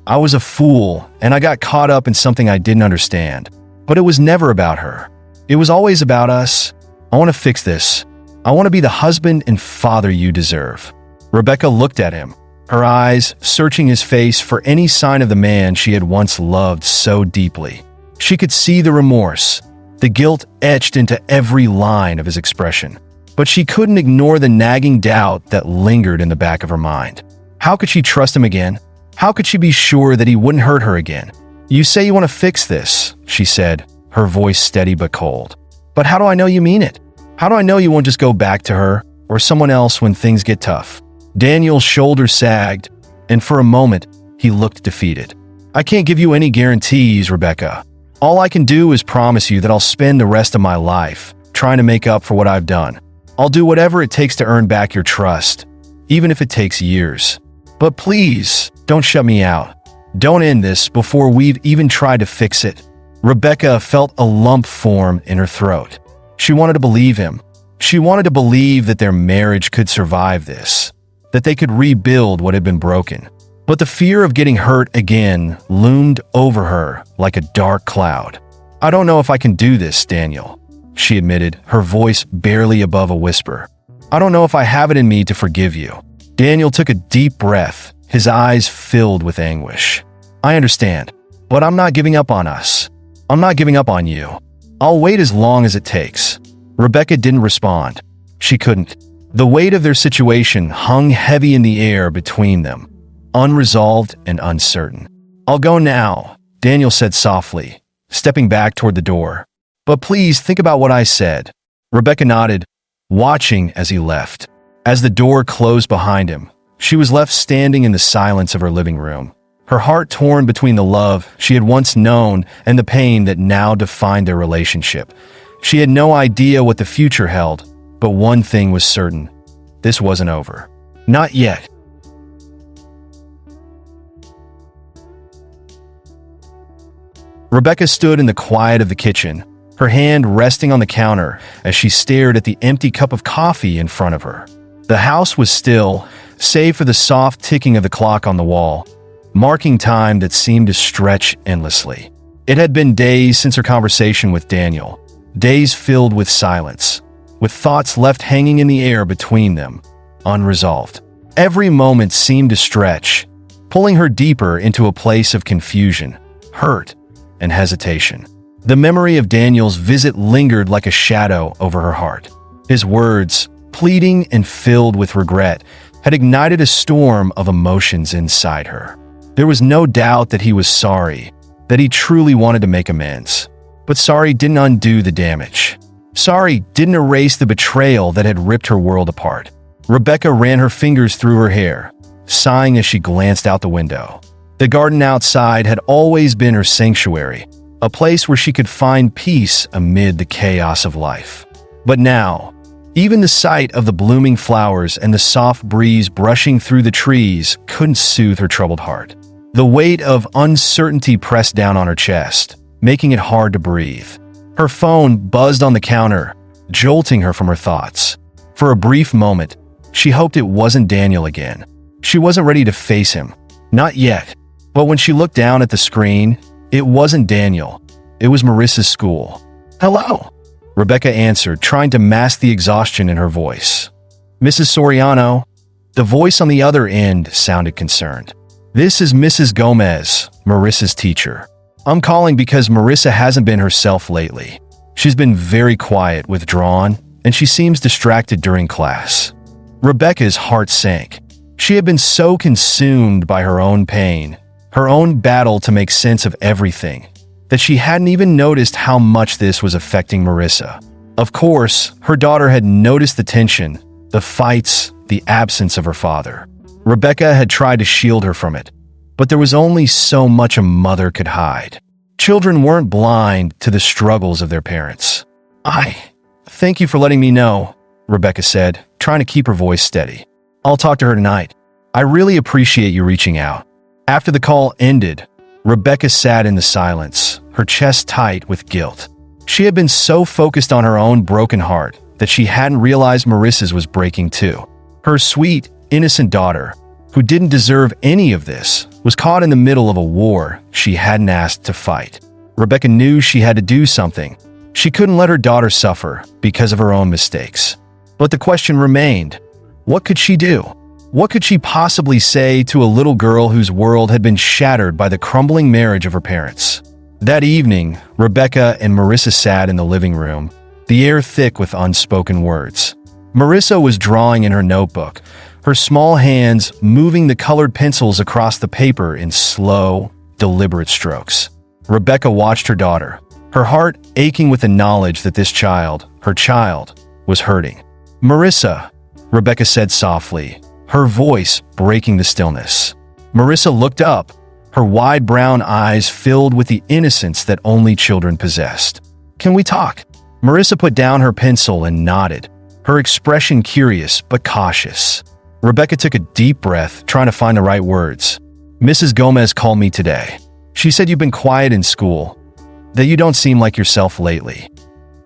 I was a fool, and I got caught up in something I didn't understand. But it was never about her. It was always about us. I want to fix this. I want to be the husband and father you deserve." Rebecca looked at him, her eyes searching his face for any sign of the man she had once loved so deeply. She could see the remorse, the guilt etched into every line of his expression. But she couldn't ignore the nagging doubt that lingered in the back of her mind. How could she trust him again? How could she be sure that he wouldn't hurt her again? "You say you want to fix this," she said, her voice steady but cold. "But how do I know you mean it? How do I know you won't just go back to her or someone else when things get tough?" Daniel's shoulders sagged, and for a moment, he looked defeated. "I can't give you any guarantees, Rebecca. All I can do is promise you that I'll spend the rest of my life trying to make up for what I've done. I'll do whatever it takes to earn back your trust, even if it takes years. But please, don't shut me out. Don't end this before we've even tried to fix it." Rebecca felt a lump form in her throat. She wanted to believe him. She wanted to believe that their marriage could survive this, that they could rebuild what had been broken. But the fear of getting hurt again loomed over her like a dark cloud. "I don't know if I can do this, Daniel," she admitted, her voice barely above a whisper. "I don't know if I have it in me to forgive you." Daniel took a deep breath, his eyes filled with anguish. "I understand, but I'm not giving up on us. I'm not giving up on you. I'll wait as long as it takes." Rebecca didn't respond. She couldn't. The weight of their situation hung heavy in the air between them, unresolved and uncertain. "I'll go now," Daniel said softly, stepping back toward the door. "But please think about what I said." Rebecca nodded, watching as he left. As the door closed behind him, She was left standing in the silence of her living room, her heart torn between the love she had once known and the pain that now defined their relationship. She had no idea what the future held, but one thing was certain: this wasn't over. Not yet. Rebecca stood in the quiet of the kitchen, her hand resting on the counter as she stared at the empty cup of coffee in front of her. The house was still, save for the soft ticking of the clock on the wall, marking time that seemed to stretch endlessly. It had been days since her conversation with Daniel, days filled with silence, with thoughts left hanging in the air between them, unresolved. Every moment seemed to stretch, pulling her deeper into a place of confusion, hurt, and hesitation. The memory of Daniel's visit lingered like a shadow over her heart. His words, pleading and filled with regret, had ignited a storm of emotions inside her. There was no doubt that he was sorry, that he truly wanted to make amends. But sorry didn't undo the damage. Sorry didn't erase the betrayal that had ripped her world apart. Rebecca ran her fingers through her hair, sighing as she glanced out the window. The garden outside had always been her sanctuary, a place where she could find peace amid the chaos of life. But now, even the sight of the blooming flowers and the soft breeze brushing through the trees couldn't soothe her troubled heart. The weight of uncertainty pressed down on her chest, making it hard to breathe. Her phone buzzed on the counter, jolting her from her thoughts. For a brief moment, she hoped it wasn't Daniel again. She wasn't ready to face him. Not yet. But when she looked down at the screen, it wasn't Daniel. It was Marissa's school. "Hello," Rebecca answered, trying to mask the exhaustion in her voice. "Mrs. Soriano?" The voice on the other end sounded concerned. "This is Mrs. Gomez, Marissa's teacher. I'm calling because Marissa hasn't been herself lately. She's been very quiet, withdrawn, and she seems distracted during class." Rebecca's heart sank. She had been so consumed by her own pain, her own battle to make sense of everything, that she hadn't even noticed how much this was affecting Marissa. Of course, her daughter had noticed the tension, the fights, the absence of her father. Rebecca had tried to shield her from it, but there was only so much a mother could hide. Children weren't blind to the struggles of their parents. Thank you for letting me know," Rebecca said, trying to keep her voice steady. "I'll talk to her tonight. I really appreciate you reaching out." After the call ended, Rebecca sat in the silence, her chest tight with guilt. She had been so focused on her own broken heart that she hadn't realized Marissa's was breaking too. Her sweet, innocent daughter, who didn't deserve any of this, was caught in the middle of a war she hadn't asked to fight. Rebecca knew she had to do something. She couldn't let her daughter suffer because of her own mistakes. But the question remained: what could she do? What could she possibly say to a little girl whose world had been shattered by the crumbling marriage of her parents? That evening, Rebecca and Marissa sat in the living room, the air thick with unspoken words. Marissa was drawing in her notebook, her small hands moving the colored pencils across the paper in slow, deliberate strokes. Rebecca watched her daughter, her heart aching with the knowledge that this child, her child, was hurting. "Marissa," Rebecca said softly, her voice breaking the stillness. Marissa looked up, her wide brown eyes filled with the innocence that only children possessed. "Can we talk?" Marissa put down her pencil and nodded, her expression curious but cautious. Rebecca took a deep breath, trying to find the right words. "Mrs. Gomez called me today. She said you've been quiet in school, that you don't seem like yourself lately."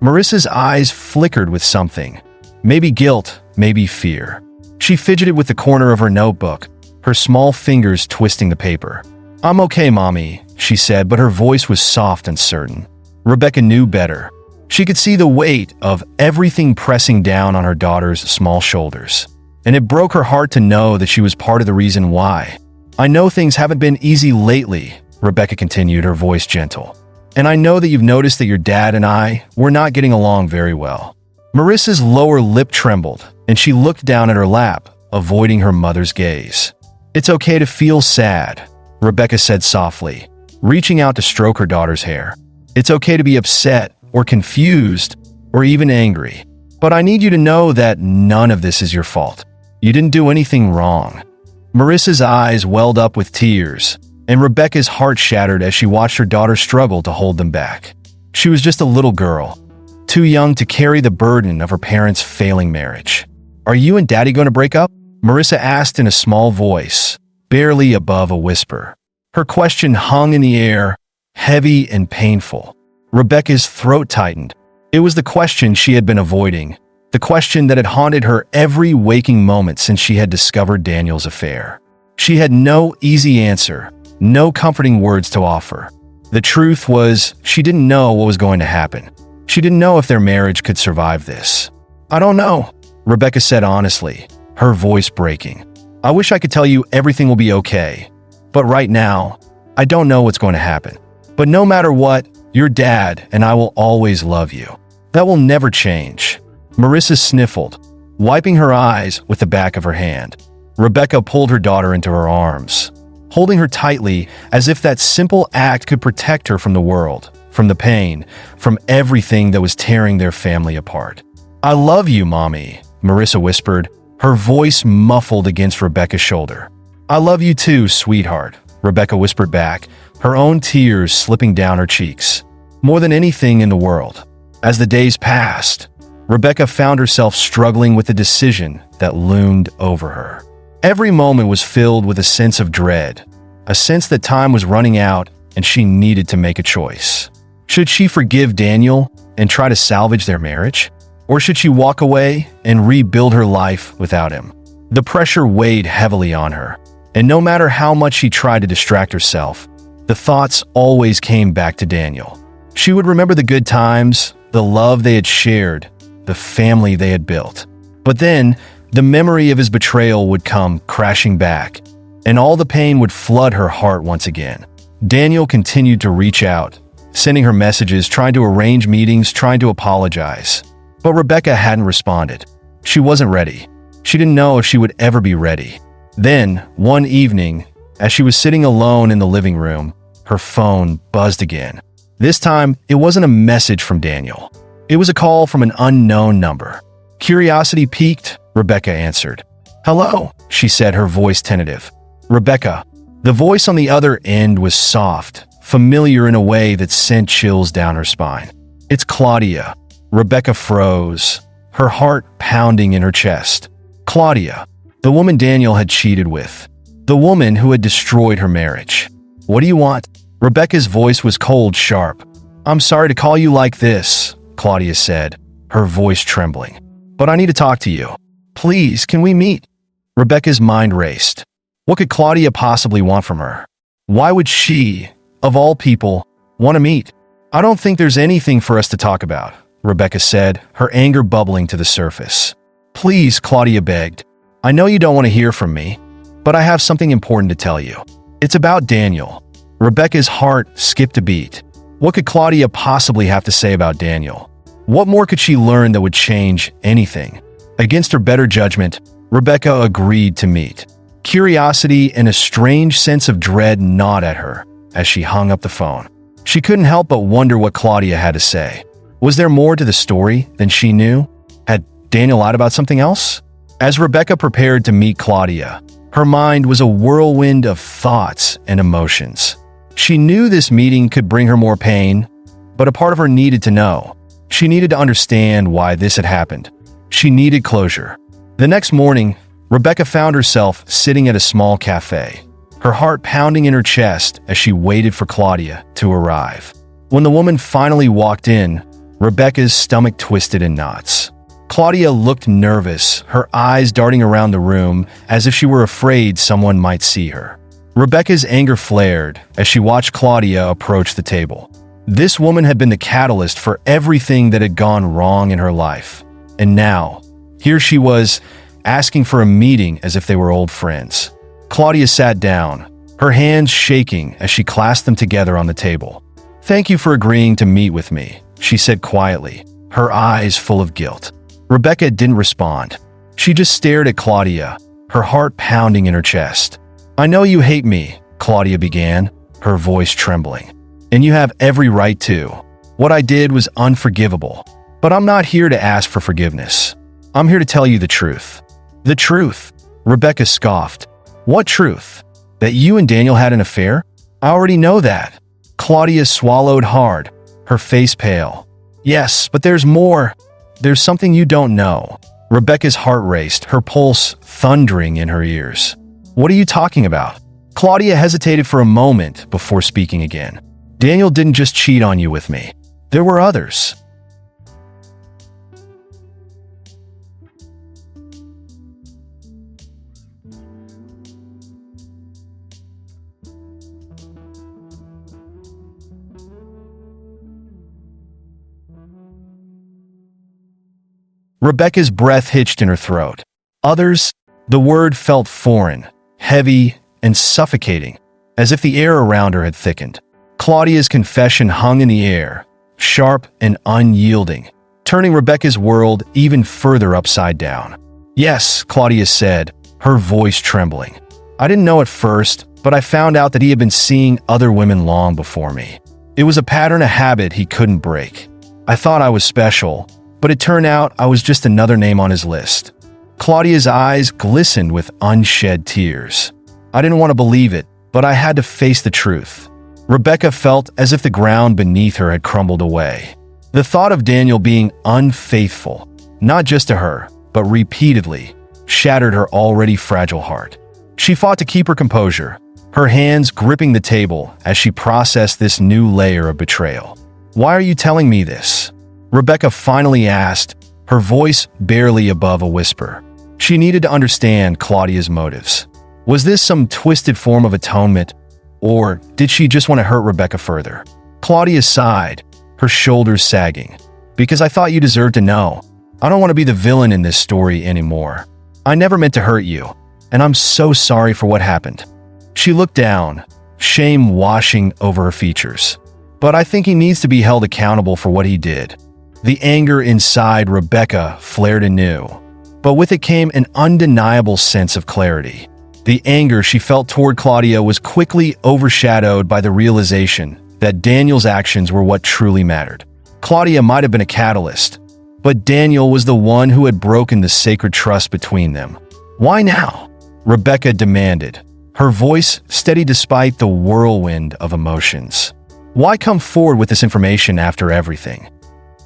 Marissa's eyes flickered with something, maybe guilt, maybe fear. She fidgeted with the corner of her notebook, her small fingers twisting the paper. "I'm okay, Mommy," she said, but her voice was soft and certain. Rebecca knew better. She could see the weight of everything pressing down on her daughter's small shoulders, and it broke her heart to know that she was part of the reason why. "I know things haven't been easy lately," Rebecca continued, her voice gentle. "And I know that you've noticed that your dad and I were not getting along very well." Marissa's lower lip trembled, and she looked down at her lap, avoiding her mother's gaze. "It's okay to feel sad," Rebecca said softly, reaching out to stroke her daughter's hair. "It's okay to be upset or confused or even angry. But I need you to know that none of this is your fault. You didn't do anything wrong. Marissa's eyes welled up with tears, and Rebecca's heart shattered as she watched her daughter struggle to hold them back. She was just a little girl, too young to carry the burden of her parents' failing marriage. "Are you and Daddy going to break up?" Marissa asked in a small voice, barely above a whisper. Her question hung in the air, heavy and painful. Rebecca's throat tightened. It was the question she had been avoiding, the question that had haunted her every waking moment since she had discovered Daniel's affair. She had no easy answer, no comforting words to offer. The truth was, she didn't know what was going to happen. She didn't know if their marriage could survive this. "I don't know," Rebecca said honestly, her voice breaking. "I wish I could tell you everything will be okay. But right now, I don't know what's going to happen. But no matter what, your dad and I will always love you. That will never change." Marissa sniffled, wiping her eyes with the back of her hand. Rebecca pulled her daughter into her arms, holding her tightly as if that simple act could protect her from the world, from the pain, from everything that was tearing their family apart. "I love you, Mommy," Marissa whispered, her voice muffled against Rebecca's shoulder. "I love you too, sweetheart," Rebecca whispered back, her own tears slipping down her cheeks. More than anything in the world. As the days passed, Rebecca found herself struggling with a decision that loomed over her. Every moment was filled with a sense of dread, a sense that time was running out and she needed to make a choice. Should she forgive Daniel and try to salvage their marriage? Or should she walk away and rebuild her life without him? The pressure weighed heavily on her, and no matter how much she tried to distract herself, the thoughts always came back to Daniel. She would remember the good times, the love they had shared, the family they had built. But then, the memory of his betrayal would come crashing back, and all the pain would flood her heart once again. Daniel continued to reach out, sending her messages, trying to arrange meetings, trying to apologize. But Rebecca hadn't responded. She wasn't ready. She didn't know if she would ever be ready. Then, one evening, as she was sitting alone in the living room, her phone buzzed again. This time, it wasn't a message from Daniel. It was a call from an unknown number. Curiosity piqued, Rebecca answered. "Hello," she said, her voice tentative. "Rebecca." The voice on the other end was soft, familiar in a way that sent chills down her spine. "It's Claudia." Rebecca froze, her heart pounding in her chest. Claudia, the woman Daniel had cheated with. The woman who had destroyed her marriage. "What do you want?" Rebecca's voice was cold, sharp. "I'm sorry to call you like this," Claudia said, her voice trembling. "But I need to talk to you. Please, can we meet?" Rebecca's mind raced. What could Claudia possibly want from her? Why would she, of all people, want to meet? "I don't think there's anything for us to talk about," Rebecca said, her anger bubbling to the surface. "Please," Claudia begged. "I know you don't want to hear from me, but I have something important to tell you. It's about Daniel." Rebecca's heart skipped a beat. What could Claudia possibly have to say about Daniel? What more could she learn that would change anything? Against her better judgment, Rebecca agreed to meet. Curiosity and a strange sense of dread gnawed at her as she hung up the phone. She couldn't help but wonder what Claudia had to say. Was there more to the story than she knew? Had Daniel lied about something else? As Rebecca prepared to meet Claudia, her mind was a whirlwind of thoughts and emotions. She knew this meeting could bring her more pain, but a part of her needed to know. She needed to understand why this had happened. She needed closure. The next morning, Rebecca found herself sitting at a small cafe, her heart pounding in her chest as she waited for Claudia to arrive. When the woman finally walked in, Rebecca's stomach twisted in knots. Claudia looked nervous, her eyes darting around the room as if she were afraid someone might see her. Rebecca's anger flared as she watched Claudia approach the table. This woman had been the catalyst for everything that had gone wrong in her life. And now, here she was, asking for a meeting as if they were old friends. Claudia sat down, her hands shaking as she clasped them together on the table. "Thank you for agreeing to meet with me," she said quietly, her eyes full of guilt. Rebecca didn't respond. She just stared at Claudia, her heart pounding in her chest. "I know you hate me," Claudia began, her voice trembling. "And you have every right to. What I did was unforgivable. But I'm not here to ask for forgiveness. I'm here to tell you the truth." "The truth?" Rebecca scoffed. What truth? That you and Daniel had an affair? I already know that. Claudia swallowed hard, her face pale. Yes, but there's more. There's something you don't know. Rebecca's heart raced, her pulse thundering in her ears. What are you talking about? Claudia hesitated for a moment before speaking again. Daniel didn't just cheat on you with me. There were others. Rebecca's breath hitched in her throat. Others? The word felt foreign, heavy, and suffocating, as if the air around her had thickened. Claudia's confession hung in the air, sharp and unyielding, turning Rebecca's world even further upside down. Yes, Claudia said, her voice trembling. I didn't know at first, but I found out that he had been seeing other women long before me. It was a pattern, a habit he couldn't break. I thought I was special, but it turned out I was just another name on his list. Claudia's eyes glistened with unshed tears. I didn't want to believe it, but I had to face the truth. Rebecca felt as if the ground beneath her had crumbled away. The thought of Daniel being unfaithful, not just to her, but repeatedly, shattered her already fragile heart. She fought to keep her composure, her hands gripping the table as she processed this new layer of betrayal. Why are you telling me this? Rebecca finally asked, her voice barely above a whisper. She needed to understand Claudia's motives. Was this some twisted form of atonement, or did she just want to hurt Rebecca further? Claudia sighed, her shoulders sagging. Because I thought you deserved to know. I don't want to be the villain in this story anymore. I never meant to hurt you, and I'm so sorry for what happened. She looked down, shame washing over her features. But I think he needs to be held accountable for what he did. The anger inside Rebecca flared anew, but with it came an undeniable sense of clarity. The anger she felt toward Claudia was quickly overshadowed by the realization that Daniel's actions were what truly mattered. Claudia might have been a catalyst, but Daniel was the one who had broken the sacred trust between them. Why now? Rebecca demanded, her voice steady despite the whirlwind of emotions. Why come forward with this information after everything?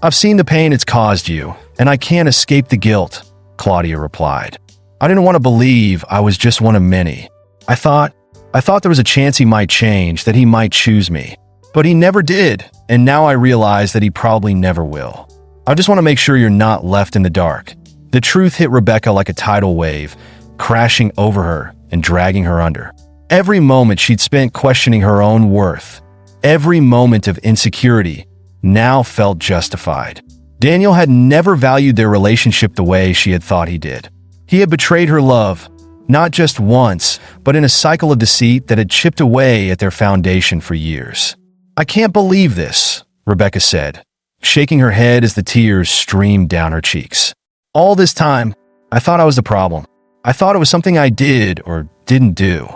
I've seen the pain it's caused you, and I can't escape the guilt, Claudia replied. I didn't want to believe I was just one of many. I thought there was a chance he might change, that he might choose me. But he never did, and now I realize that he probably never will. I just want to make sure you're not left in the dark. The truth hit Rebecca like a tidal wave, crashing over her and dragging her under. Every moment she'd spent questioning her own worth, every moment of insecurity, now felt justified. Daniel had never valued their relationship the way she had thought he did. He had betrayed her love, not just once, but in a cycle of deceit that had chipped away at their foundation for years. I can't believe this, Rebecca said, shaking her head as the tears streamed down her cheeks. All this time, I thought I was the problem. I thought it was something I did or didn't do.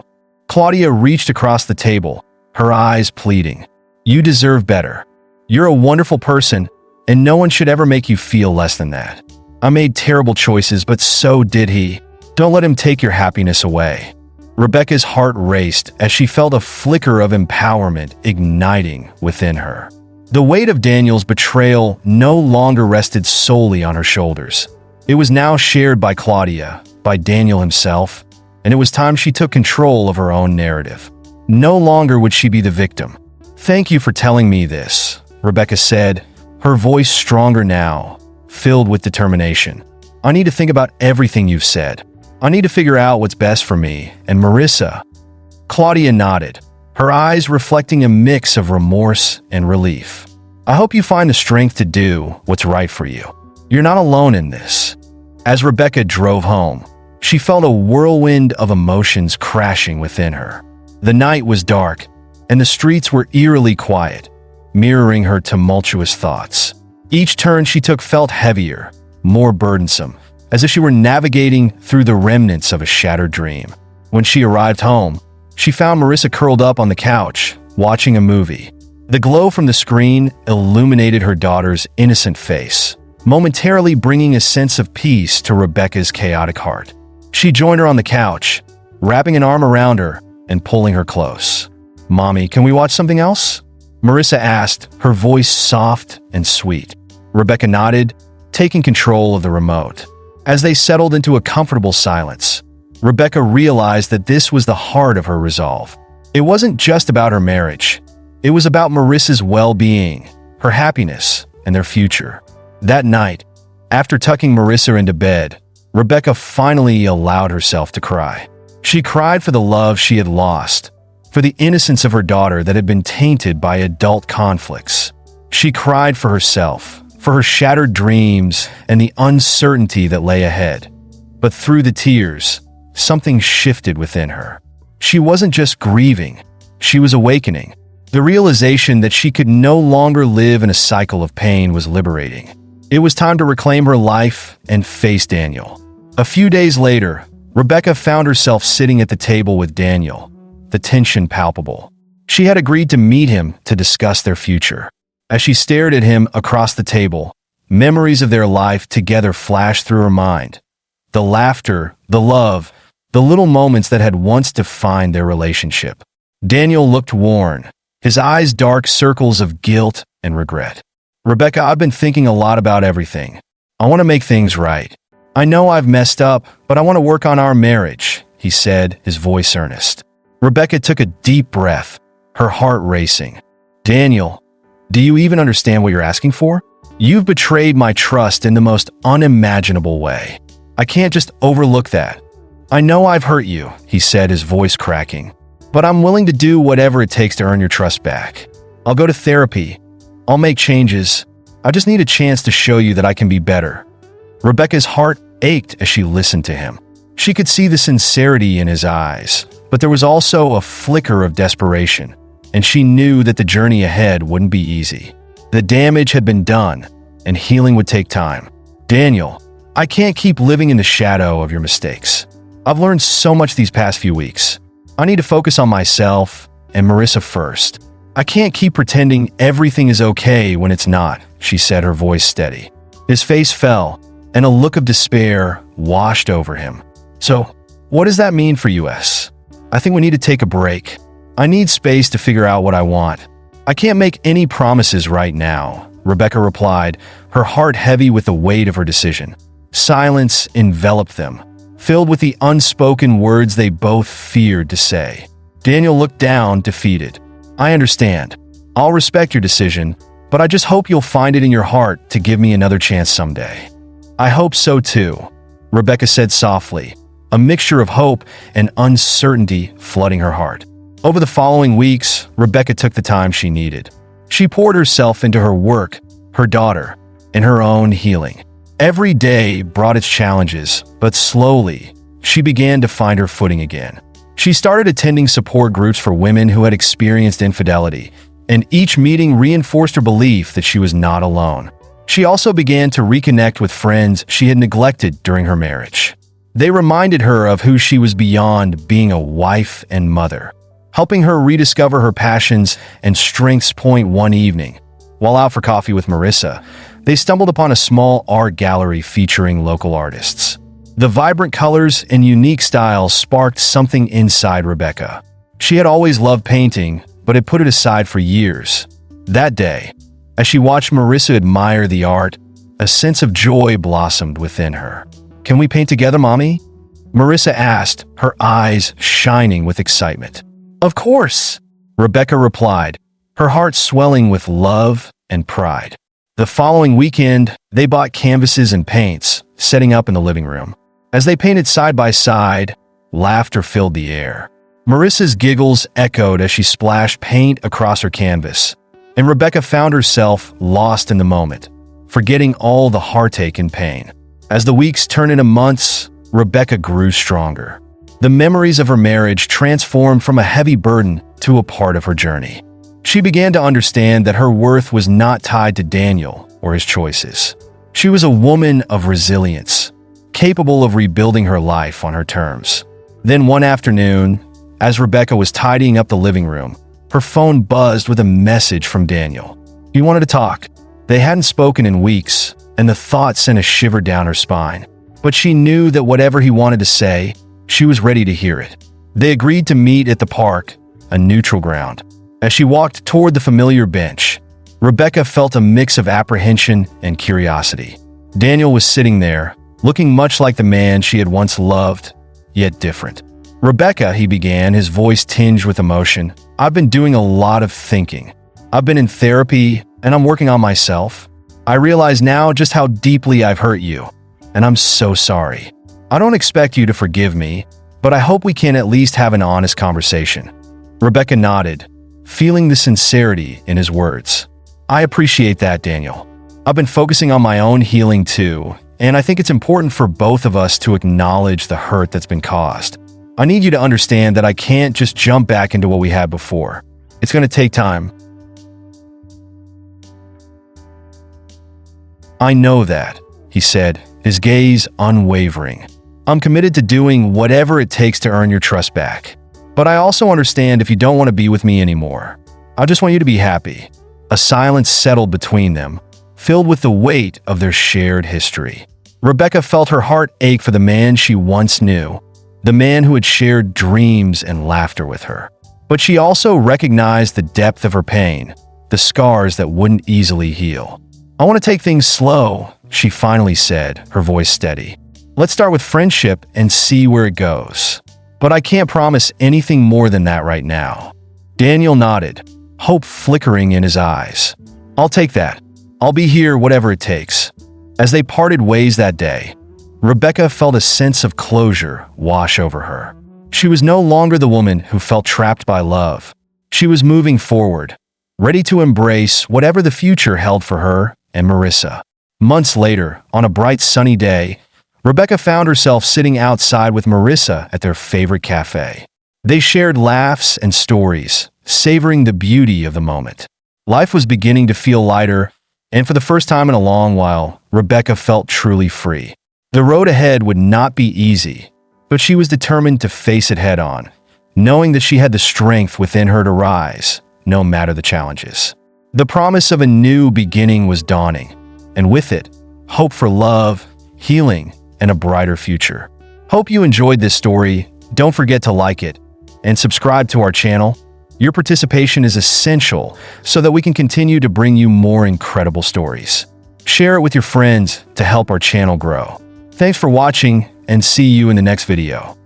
Claudia reached across the table, her eyes pleading. You deserve better. You're a wonderful person, and no one should ever make you feel less than that. I made terrible choices, but so did he. Don't let him take your happiness away. Rebecca's heart raced as she felt a flicker of empowerment igniting within her. The weight of Daniel's betrayal no longer rested solely on her shoulders. It was now shared by Claudia, by Daniel himself, and it was time she took control of her own narrative. No longer would she be the victim. Thank you for telling me this, Rebecca said, her voice stronger now, filled with determination. I need to think about everything you've said. I need to figure out what's best for me and Marissa. Claudia nodded, her eyes reflecting a mix of remorse and relief. I hope you find the strength to do what's right for you. You're not alone in this. As Rebecca drove home, she felt a whirlwind of emotions crashing within her. The night was dark, and the streets were eerily quiet, mirroring her tumultuous thoughts. Each turn she took felt heavier, more burdensome, as if she were navigating through the remnants of a shattered dream. When she arrived home, she found Marissa curled up on the couch, watching a movie. The glow from the screen illuminated her daughter's innocent face, momentarily bringing a sense of peace to Rebecca's chaotic heart. She joined her on the couch, wrapping an arm around her and pulling her close. "Mommy, can we watch something else?" Marissa asked, her voice soft and sweet. Rebecca nodded, taking control of the remote. As they settled into a comfortable silence, Rebecca realized that this was the heart of her resolve. It wasn't just about her marriage. It was about Marissa's well-being, her happiness, and their future. That night, after tucking Marissa into bed, Rebecca finally allowed herself to cry. She cried for the love she had lost, for the innocence of her daughter that had been tainted by adult conflicts. She cried for herself, for her shattered dreams and the uncertainty that lay ahead. But through the tears, something shifted within her. She wasn't just grieving, she was awakening. The realization that she could no longer live in a cycle of pain was liberating. It was time to reclaim her life and face Daniel. A few days later, Rebecca found herself sitting at the table with Daniel, the tension palpable. She had agreed to meet him to discuss their future. As she stared at him across the table, memories of their life together flashed through her mind. The laughter, the love, the little moments that had once defined their relationship. Daniel looked worn, his eyes dark circles of guilt and regret. "Rebecca, I've been thinking a lot about everything. I want to make things right. I know I've messed up, but I want to work on our marriage," he said, his voice earnest. Rebecca took a deep breath, her heart racing. "Daniel, do you even understand what you're asking for? You've betrayed my trust in the most unimaginable way. I can't just overlook that. I know I've hurt you," he said, his voice cracking, "but I'm willing to do whatever it takes to earn your trust back. I'll go to therapy. I'll make changes. I just need a chance to show you that I can be better." Rebecca's heart ached as she listened to him. She could see the sincerity in his eyes, but there was also a flicker of desperation, and she knew that the journey ahead wouldn't be easy. The damage had been done, and healing would take time. "Daniel, I can't keep living in the shadow of your mistakes. I've learned so much these past few weeks. I need to focus on myself and Marissa first. I can't keep pretending everything is okay when it's not," she said, her voice steady. His face fell, and a look of despair washed over him. "So, what does that mean for us? I think we need to take a break. I need space to figure out what I want. I can't make any promises right now," Rebecca replied, her heart heavy with the weight of her decision. Silence enveloped them, filled with the unspoken words they both feared to say. Daniel looked down, defeated. "I understand. I'll respect your decision, but I just hope you'll find it in your heart to give me another chance someday." "I hope so too," Rebecca said softly, a mixture of hope and uncertainty flooding her heart. Over the following weeks, Rebecca took the time she needed. She poured herself into her work, her daughter, and her own healing. Every day brought its challenges, but slowly, she began to find her footing again. She started attending support groups for women who had experienced infidelity, and each meeting reinforced her belief that she was not alone. She also began to reconnect with friends she had neglected during her marriage. They reminded her of who she was beyond being a wife and mother, helping her rediscover her passions and strengths. One evening, while out for coffee with Marissa, they stumbled upon a small art gallery featuring local artists. The vibrant colors and unique styles sparked something inside Rebecca. She had always loved painting, but had put it aside for years. That day, as she watched Marissa admire the art, a sense of joy blossomed within her. "Can we paint together, Mommy?" Marissa asked, her eyes shining with excitement. "Of course," Rebecca replied, her heart swelling with love and pride. The following weekend, they bought canvases and paints, setting up in the living room. As they painted side by side, laughter filled the air. Marissa's giggles echoed as she splashed paint across her canvas, and Rebecca found herself lost in the moment, forgetting all the heartache and pain. As the weeks turned into months, Rebecca grew stronger. The memories of her marriage transformed from a heavy burden to a part of her journey. She began to understand that her worth was not tied to Daniel or his choices. She was a woman of resilience, capable of rebuilding her life on her terms. Then one afternoon, as Rebecca was tidying up the living room, her phone buzzed with a message from Daniel. He wanted to talk. They hadn't spoken in weeks, and the thought sent a shiver down her spine. But she knew that whatever he wanted to say, she was ready to hear it. They agreed to meet at the park, a neutral ground. As she walked toward the familiar bench, Rebecca felt a mix of apprehension and curiosity. Daniel was sitting there, looking much like the man she had once loved, yet different. "Rebecca," he began, his voice tinged with emotion, "I've been doing a lot of thinking. I've been in therapy, and I'm working on myself. I realize now just how deeply I've hurt you, and I'm so sorry. I don't expect you to forgive me, but I hope we can at least have an honest conversation." Rebecca nodded, feeling the sincerity in his words. "I appreciate that, Daniel. I've been focusing on my own healing too, and I think it's important for both of us to acknowledge the hurt that's been caused. I need you to understand that I can't just jump back into what we had before. It's going to take time." "I know that," he said, his gaze unwavering. "I'm committed to doing whatever it takes to earn your trust back. But I also understand if you don't want to be with me anymore. I just want you to be happy." A silence settled between them, filled with the weight of their shared history. Rebecca felt her heart ache for the man she once knew, the man who had shared dreams and laughter with her. But she also recognized the depth of her pain, the scars that wouldn't easily heal. "I want to take things slow," she finally said, her voice steady. "Let's start with friendship and see where it goes. But I can't promise anything more than that right now." Daniel nodded, hope flickering in his eyes. "I'll take that. I'll be here whatever it takes." As they parted ways that day, Rebecca felt a sense of closure wash over her. She was no longer the woman who felt trapped by love. She was moving forward, ready to embrace whatever the future held for her and Marissa. Months later, on a bright sunny day, Rebecca found herself sitting outside with Marissa at their favorite cafe. They shared laughs and stories, savoring the beauty of the moment. Life was beginning to feel lighter, and for the first time in a long while, Rebecca felt truly free. The road ahead would not be easy, but she was determined to face it head on, knowing that she had the strength within her to rise, no matter the challenges. The promise of a new beginning was dawning, and with it, hope for love, healing, and a brighter future. Hope you enjoyed this story. Don't forget to like it and subscribe to our channel. Your participation is essential so that we can continue to bring you more incredible stories. Share it with your friends to help our channel grow. Thanks for watching, and see you in the next video.